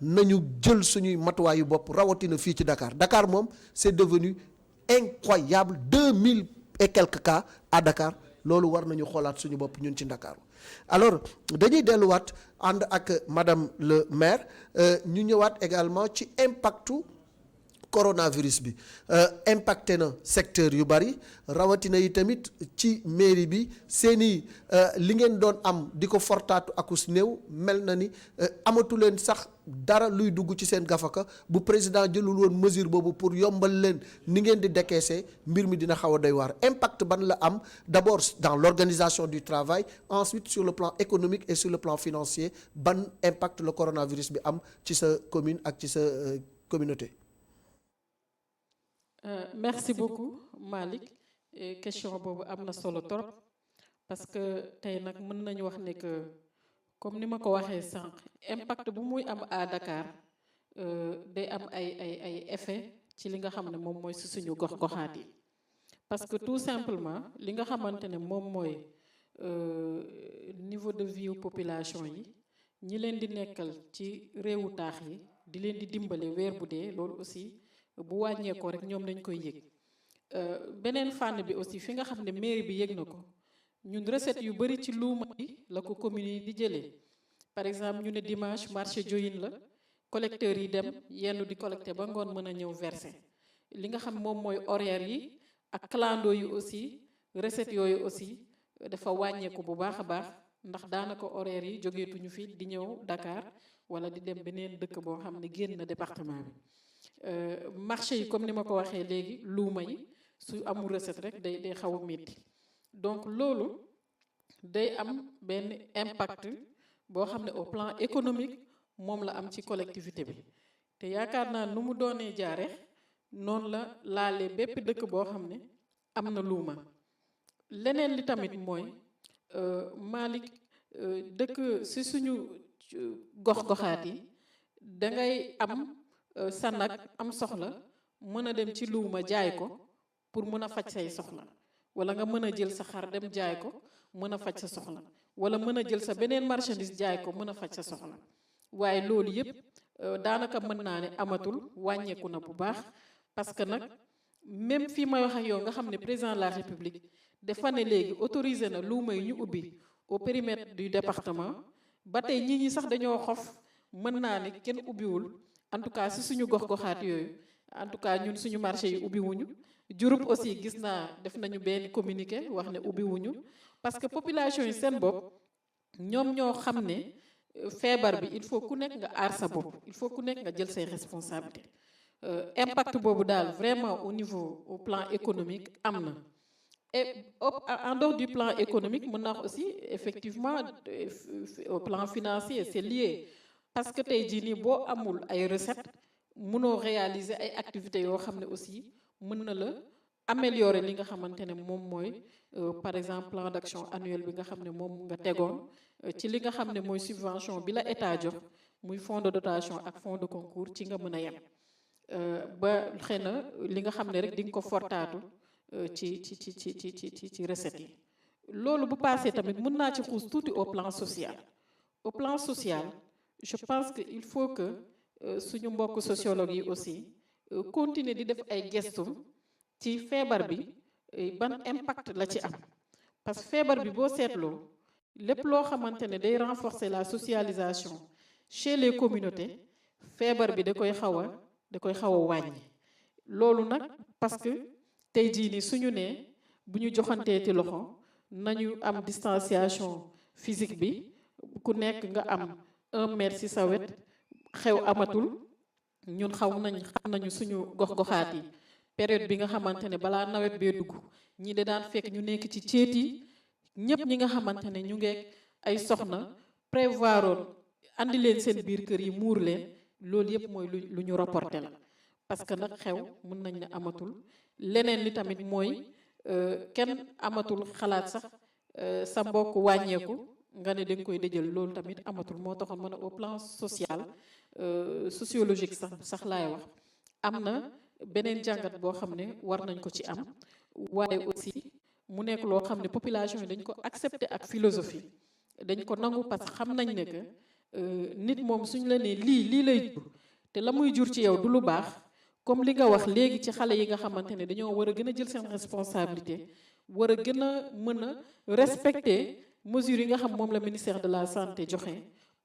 nañu jël suñuy matuwaayu bopp rawatina fii ci Dakar moom c'est devenu incroyable 2000 et quelques cas à Dakar loolu war nañu xoolaat suñu bopp ñun ci Dakar alors dañuy delluwaat ànd ak madame le maire ñu ñëwaat également ci impactu coronavirus bi impacté na secteur yu bari rawatina yi tamit ci mairie bi seeni li ngeen doon am di ko fortaatu akus néew mel na ni amatu leen sax dara luy dugg ci seen gafaka bu président jëlul woon mesure boobu pour yombal leen ni ngeen di décaisser mbir mi dina xaw a doy waar impact ban la am d'abord dans l'organisation du travail ensuite sur le plan économique et sur le plan financier ban impact le coronavirus bi am ci sa commune ak ci sa communauté. Merci beaucoup Malick question boobu am na solo trop parce que tey nag mën nañu wax ne que comme ni ma ko waxee sànq impact bu muy am à Dakar day am ay effet ci li nga xam ne moom mooy si suñu gox-goxaat yi parce que tout simplement li nga xamante ne moom mooy niveau de vie population yi ñi leen di nekkal ci réewu taax yi di leen di dimbale weer bu dee loolu aussi bu wàññeekoo rek ñoom dañ koy yëg beneen fànn bi aussi fi nga xam ne mairie bi yëg na ko ñun recette yu bari ci luuma yi la ko commune yi di jëlee par exemple ñu ne dimanche marché Diohine la collecteurs yi dem yenn di collecté ba ngoon mën a ñëw verser li nga xam moom mooy horaire yi ak clando yi aussi recette yooyu aussi dafa wàññeeku bu baax a baax ndax daanaka horaire yi jógeetuñu fi di ñëw Dakar wala di dem beneen dëkk boo xam ne génn na département bi marché yi comme ni ma ko waxee léegi luuma yi su amul recette rek day xaw a métti donc loolu day am benn impact boo xam ne au plan économique moom la am ci collectivité bi te yaakaar naa nu mu doonee jaare noonu la laalee bépp dëkk boo xam ne am na luuma leneen li tamit mooy Malick dëkk si suñu gox-goxaat yi dangay am sa nag am soxla mën a dem ci luuma jaay ko pour mën a faj say soxla wala nga mën a jël sa xar dem jaay ko mën a faj sa soxla wala mën a jël sa beneen marchandise jaay ko mën a faj sa soxla waaye loolu yëpp daanaka mën naa ne amatul wàññeeku na bu baax parce que nag même fii may wax ak yow nga xam ne président de la république dafa ne léegi autorisé na luuma yi ñu ubbi au périmètre du département ba tey nit ñi sax dañoo xof mën naa ne kenn ubbiwul en tout cas si suñu gox-goxaat yooyu en tout cas ñun suñu marché yi ubbiwuñu Diouroup aussi gis naa def nañu benn communiqué wax ne ubbiwuñu parce que population yi seen bopp ñoom ñoo xam ne feebar bi il faut ku nekk nga aar sa bopp il faut ku nekk nga jël say responsabilités impact boobu daal vraiment au plan économique am na et en dehors du plan économique mën naa aussi effectivement au plan financier c'est lié parce que tey jii nii boo amul ay recettes mënoo réaliser ay activités yoo xam ne aussi mën na la améliorer li nga xamante ne moom mooy par exemple plan d'action annuel bi nga xam ne moom nga tegoon ci li nga xam ne mooy subvention bi la état jox muy fonds de dotation ak fonds de concours ci nga mën a yem ba xëy na li nga xam ne rek di nga ko fortaatu ci recettes yi loolu bu passé tamit mën naa ci xuus tuuti au plan social je pense que il faut que suñu mbokk sociologue yi aussi continuer di def ay gestum ci feebar bi ban impact la ci am parce que feebar bi boo seetloo lépp loo xamante ne day renforcer la socialisation chez les communautés feebar bi da koy xaw a wàññi loolu nag parce que tey jii nii suñu nee bu ñu joxanteeti loxo nañu am distanciation physique bi ku nekk nga am 1 mètre ci sa wet xew amatul ñun xam nañu suñu gox-goxaat yi période bi nga xamante ne balaa nawet bee dugg ñi de daan fekk ñu nekk ci céet yi ñépp ñi nga xamante ne ñu ngeek ay soxna prévoiroon andi leen seen biir kër yi muur leen loolu yépp mooy lu ñu reporté la parce que nag xew mën nañ ne amatul leneen li tamit mooy kenn amatul xalaat sax sa mbokk wàññeeku nga ne danga koy dëjël loolu tamit amatul moo taxoon mën a au plan social sociologique sax laay wax am na beneen jàngat boo xam ne war nañ ko ci am waaye aussi mu nekk loo xam ne population yi dañ ko accepter ak philosophie dañ ko nangu parce que xam nañ ne que nit moom suñ la nee lii lay jur te la muy jur ci yow du lu baax comme li nga wax léegi ci xale yi nga xamante ne dañoo war a gën a jël seen responsabilité war a gën a mën a respecter mesures yi nga xam moom la ministère de la santé joxe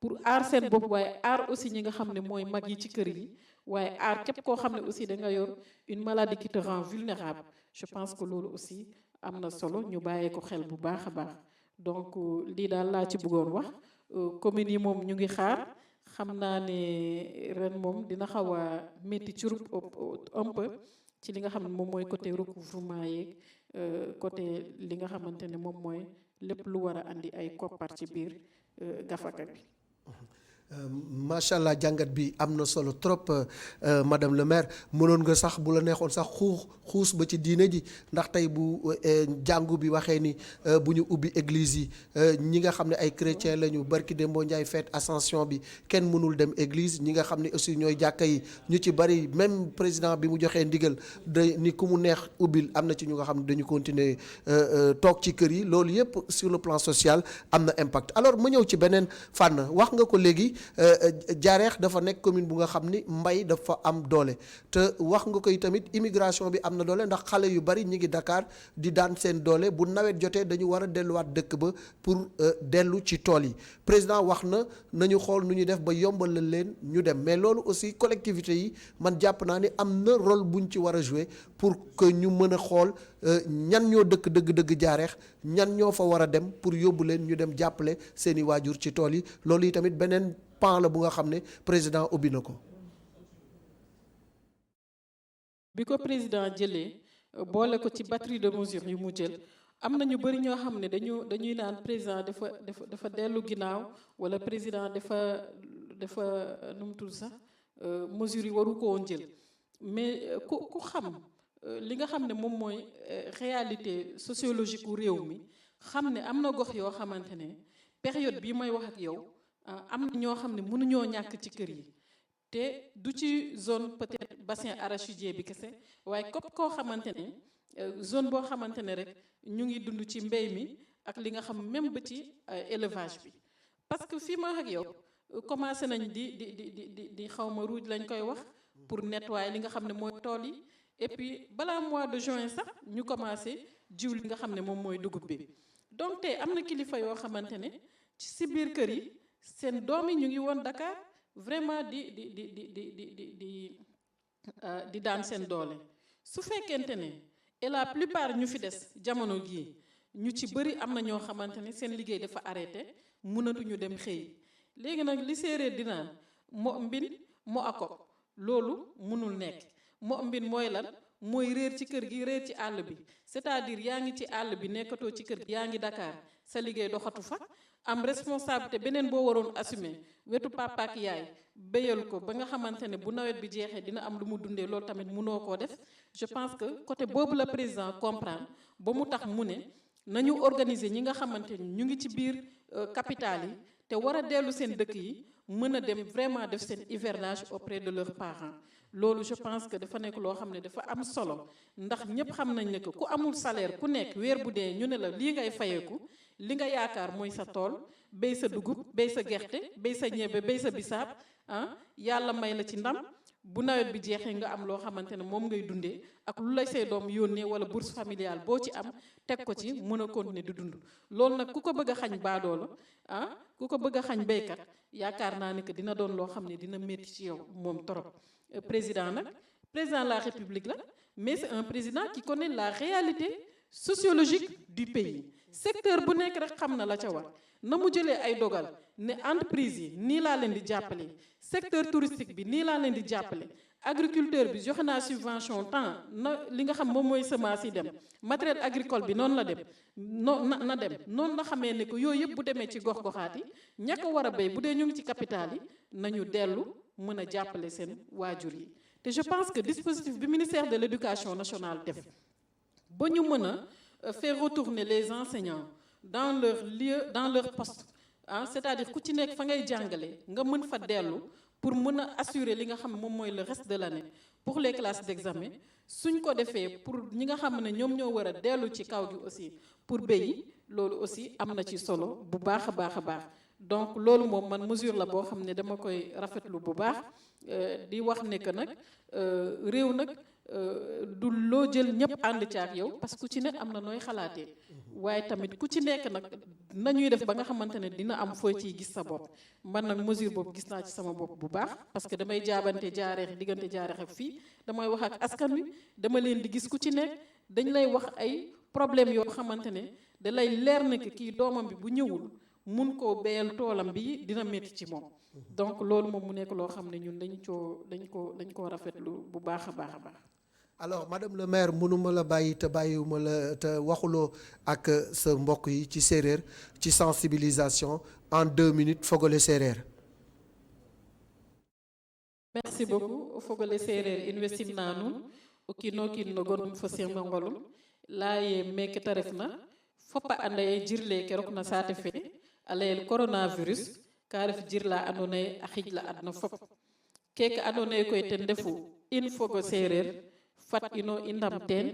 pour aar seen bopp waaye aar aussi ñi nga xam ne mooy mag yi ci kër yi waaye aar képp koo xam ne aussi da nga yor une maladie qui te rend vulnérable je pense que loolu aussi am na solo ñu bàyyee ko xel bu baax a baax donc lii daal laa ci bëggoon wax communes yi moom ñu ngi xaar xam naa ne ren moom dina xaw a métti ci un peu ci li nga xam ne moom mooy côté recouvrement yeeg côté li nga xamante ne moom mooy lépp lu war a andi ay koppar ci biir gafaka bi. macha allah jàngat bi am na solo trop madame le maire mënoon nga sax bu la neexoon sax xuus ba ci diine ji ndax tey bu jàngu bi waxee ni bu ñu ubbi église yi ñi nga xam ne ay chrétien lañu barki Dembo Ndiaye fête ascension bi kenn mënul dem église ñi nga xam ne aussi ñooy jàkka yi ñu ci bari même président bi mu joxee ndigal de ni ku mu neex ubbil am na ci ñu nga xam ne dañu continuer toog ci kër yi loolu yëpp sur le plan social am na impact. alors ma ñëw ci beneen fànn wax nga ko léegi. Jaareex dafa nekk commune bu nga xam ni mbay dafa am doole te wax nga koy tamit immigration bi am na doole ndax xale yu bari ñi ngi Dakar di daan seen doole bu nawet jotee dañu war a delluwaat dëkk ba pour dellu ci tool yi président wax na nañu xool nu ñu def ba yombalal leen ñu dem mais loolu aussi collectivité yi man jàpp naa ni am na rôle buñ ci war a jouer pour que ñu mën a xool ñan ñoo dëkk dëgg-dëgg Jaareex ñan ñoo fa war a dem pour yóbbu leen ñu dem jàppale seeni waajur ci tool yi loolu yi tamit beneen pan la bu nga xam ne président ubbi na ko. bi ko président jëlee boole ko ci batterie de mesures yu mu jël am na ñu bëri ñoo xam ne dañuy naan président dafa dellu ginnaaw wala président dafa nu mu tudd sax mesures yi waru ko woon jël mais ku xam li nga xam ne moom mooy réalité sociologique u réew mi xam ne am na gox yoo xamante ne période bii may wax ak yow. am na ñoo xam ne mënuñoo ñàkk ci kër yi te du ci zone peut-être bassin arachidier bi kese waaye képp koo xamante ne zone boo xamante ne rek ñu ngi dund ci mbéy mi ak li nga xam même ba ci élevage bi parce que fii ma wax ak yow commencé nañ di xawma ruuj lañ koy wax pour nettoyer li nga xam ne mooy tool yi et puis balaa mois de juin sax ñu commencé jiw li nga xam ne moom mooy dugub bi donc tey am na kilifa yoo xamante ne ci biir kër yi seen doom yi ñu ngi woon Dakar vraiment di daan seen doole su fekkente ne et la plupart ñu fi des jamono gii ñu ci bëri am na ñoo xamante ne seen liggéey dafa arrêté mënatuñu dem xëy léegi nag li séeréer di naan mo mbin mo akok loolu mënul nekk mo mbin mooy lan mooy réer ci kër gi réer ci àll bi c'est-à-dire yaa ngi ci àll bi nekkatoo ci kër gi yaa ngi Dakar sa liggéey doxatu fa am responsabilité beneen boo waroon assumer wetu papa ak yaay béyal ko ba nga xamante ne bu nawet bi jeexee dina am lu mu dundee loolu tamit mënoo koo def je pense que côté boobu la président comprendre ba mu tax mu ne nañu organiser ñi nga xamante ni ñu ngi ci biir capitale yi te war a dellu seen dëkk yi mën a dem vraiment def seen hivernage auprès de leurs parents loolu je pense que dafa nekk loo xam ne dafa am solo ndax ñëpp xam nañ ne que ku amul salaire ku nekk weer bu dee ñu ne la lii ngay fayeeku li nga yaakaar mooy sa tool béy sa dugub béy sa gerte béy sa ñebe béy sa bisaab yàlla may la ci ndam bu nawet bi jeexee nga am loo xamante ne moom ngay dundee ak lu lay say doom yónnee wala bourse familiale boo ci am teg ko ci mën a continuer di dund loolu nag ku ko bëgg a xañ baadoola ku ko bëgg a xañ béykat yaakaar naa ne que dina doon loo xam ne dina métti ci yow moom torop président nag président de la République la mais c'est un président qui connaît la réalité sociologique du pays secteur bu nekk rek xam na la ca war na mu jëlee ay dogal ne entreprise yi nii laa leen di jàppale secteur touristique bi nii laa leen di jàppale agriculteur bi joxe naa subvention temps na li nga xam moom mooy semence yi dem matériel agricole bi noonu la dem na dem noonu la xamee ne que yooyu yëpp bu demee ci gox-goxaat yi ña ko war a béy bu dee ñu ngi ci capital yi nañu dellu mën a jàppale seen waajur yi te je pense que dispositif bi ministère de l'éducation nationale def ba ñu mën a faire retourner les enseignants dans leur lieu dans leur poste c'est-à-dire ku ci nekk fa ngay jàngale nga mën fa dellu pour mën a assurer li nga xam moom mooy le reste de l'année pour les classes d'examen suñ ko defee pour ñi nga xam ne ñoom ñoo war a dellu ci kaw gi aussi pour béyi loolu aussi am na ci solo bu baax a baax a baax donc loolu moom man mesure la boo xam ne dama koy rafetlu bu baax di wax ne que nag réew nag du loo jël ñëpp ànd ci ak yow parce que ku ci ne am na nooy xalaatee waaye tamit ku ci nekk nag nañuy def ba nga xamante ne dina am foo ciy gis sa bopp man nag mesure boobu gis naa ci sama bopp bu baax parce que damay jaabante jaareex diggante jaareex ak fii damay wax ak askan wi dama leen di gis ku ci nekk dañ lay wax ay problème yoo xamante ne da lay leer ne que kii doomam bi bu ñëwul mun koo béyal toolam bi dina métti ci moom donc loolu moom mu nekk loo xam ne ñun dañ koo rafetlu bu baax a baax a baax. alors madame le maire mënuma la bàyyi te bàyyiwuma la te waxuloo ak sa mbokk yi ci séeréer ci sensibilisation en 2 minutes fogole séeréer. merci beaucoup o fogole sereer in way simna nuun o kiino kiin no gonum fo simangolum laye meke te refna fop a anda ye jirle ke rokna saate fe a layel coronavirus ka ref jir la ando naye a xijla adna fop keke ando naye koy ten refu in fogo sereer fat ino i ndam teen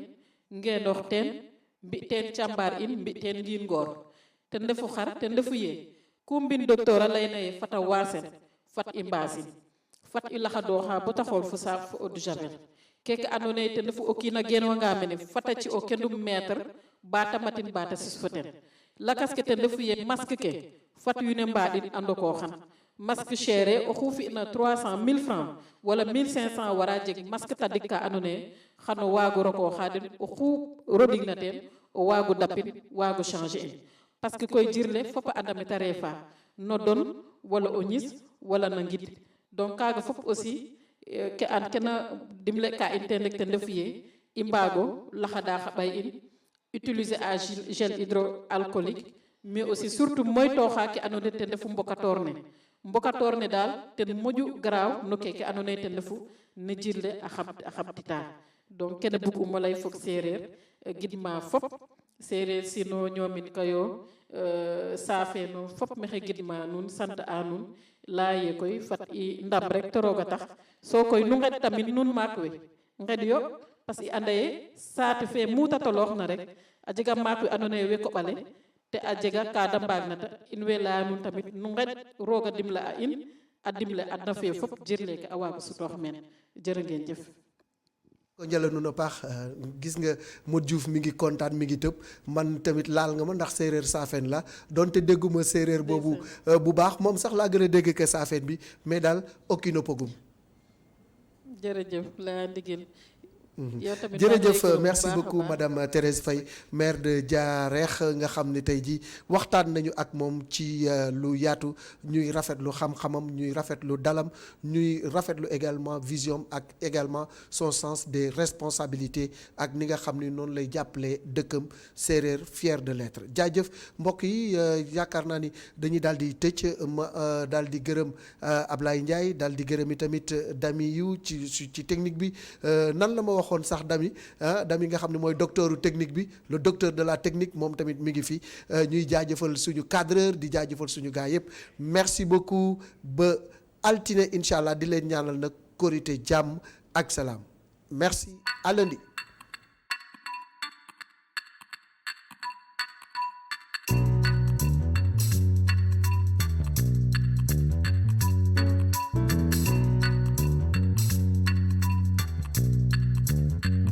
ngenox teen mbi teen cambar in mbi teen ngiin ngoor ten refu xar ten refu ye ku mbin docteur a layna ye fata waasen fat i mbaasin fat i laxadooxa bata xool fo saaf fo eau de javel keke ando naye ten refu o kiina genwanga mene fata ci o kendum mètre bata matin bata sis fo ten lakas ke ten refu ye masque ke fat wiin we mbaɗin ando ko xan masque chere oxu fina 300 000 francs wala 1500 wara jeg masque tadik ka ando naye xano waago roko xaden oxu roding na ten o waago dapin waago changer in parce que koy jirle fop a anda meta refa no don wala o ñis wala na ngid donc kaga fop aussi ke an kena dimle ka in ten rek ten refu ye i mbaago laxada xa ɓay in utiliser a gel hydroalcoolique mais aussi surtout moytooxa ke ando naye ten refu mbokatoor ne daal ten moƴu garaaw no keke ando naye ten refu ne jirle a xamtita donc kene bug umo lay fog sereer gidma fop sereer sino ñoomin kayo saafeno fop maxey gidma nuun sant a nuun laye koy fat i ndam rek to rooga tax so koy nu nget tamit nuun maak we nget yo parce que i anda ye saate fe muta toloox na rek a jega maak we ando naye we koɓale te a jega ka da mbaag na ta in way leya nuun tamit nu nget rooga dimle a in a dimle adna fe fop jirleke a waago sutoox meen jërë ngeen jëf ko njëla nu na paax gis nga Modou Diouf mi ngi kontaan mi ngi tëb man tamit laal nga ma ndax séeréer saafeen la donte dégguma séeréer boobu bu baax moom sax laa gën a dégg ke saafeen bi mais daal okkino pogum jërëjëf laa ndigil jërëjëf merci beaucoup madame Thérèse Faye maire de Diarekh nga xam ne tey jii waxtaan nañu ak moom ci lu yaatu ñuy rafetlu xam-xamam ñuy rafetlu dalam ñuy rafetlu également vision ak également son sens des responsabilités ak ni nga xam ni noonu lay jàppale dëkkam séeréer fier de l'être jaajëf mbokk yi yaakaar naa ni dañuy daal di tëj ma daal di gërëm Ablaye Ndiaye daal di gërëm i tamit Dami yu ci technique bi nan la ma wax waxoon sax Dami Dami nga xam ne mooy docteuru technique bi le docteur de la technique moom tamit mi ngi fi ñuy jaajëfal suñu cadreur di jaajëfal suñu gars yëpp merci beaucoup ba altine incha allah di leen ñaanal nag korité jàmm ak salaam merci à lundi.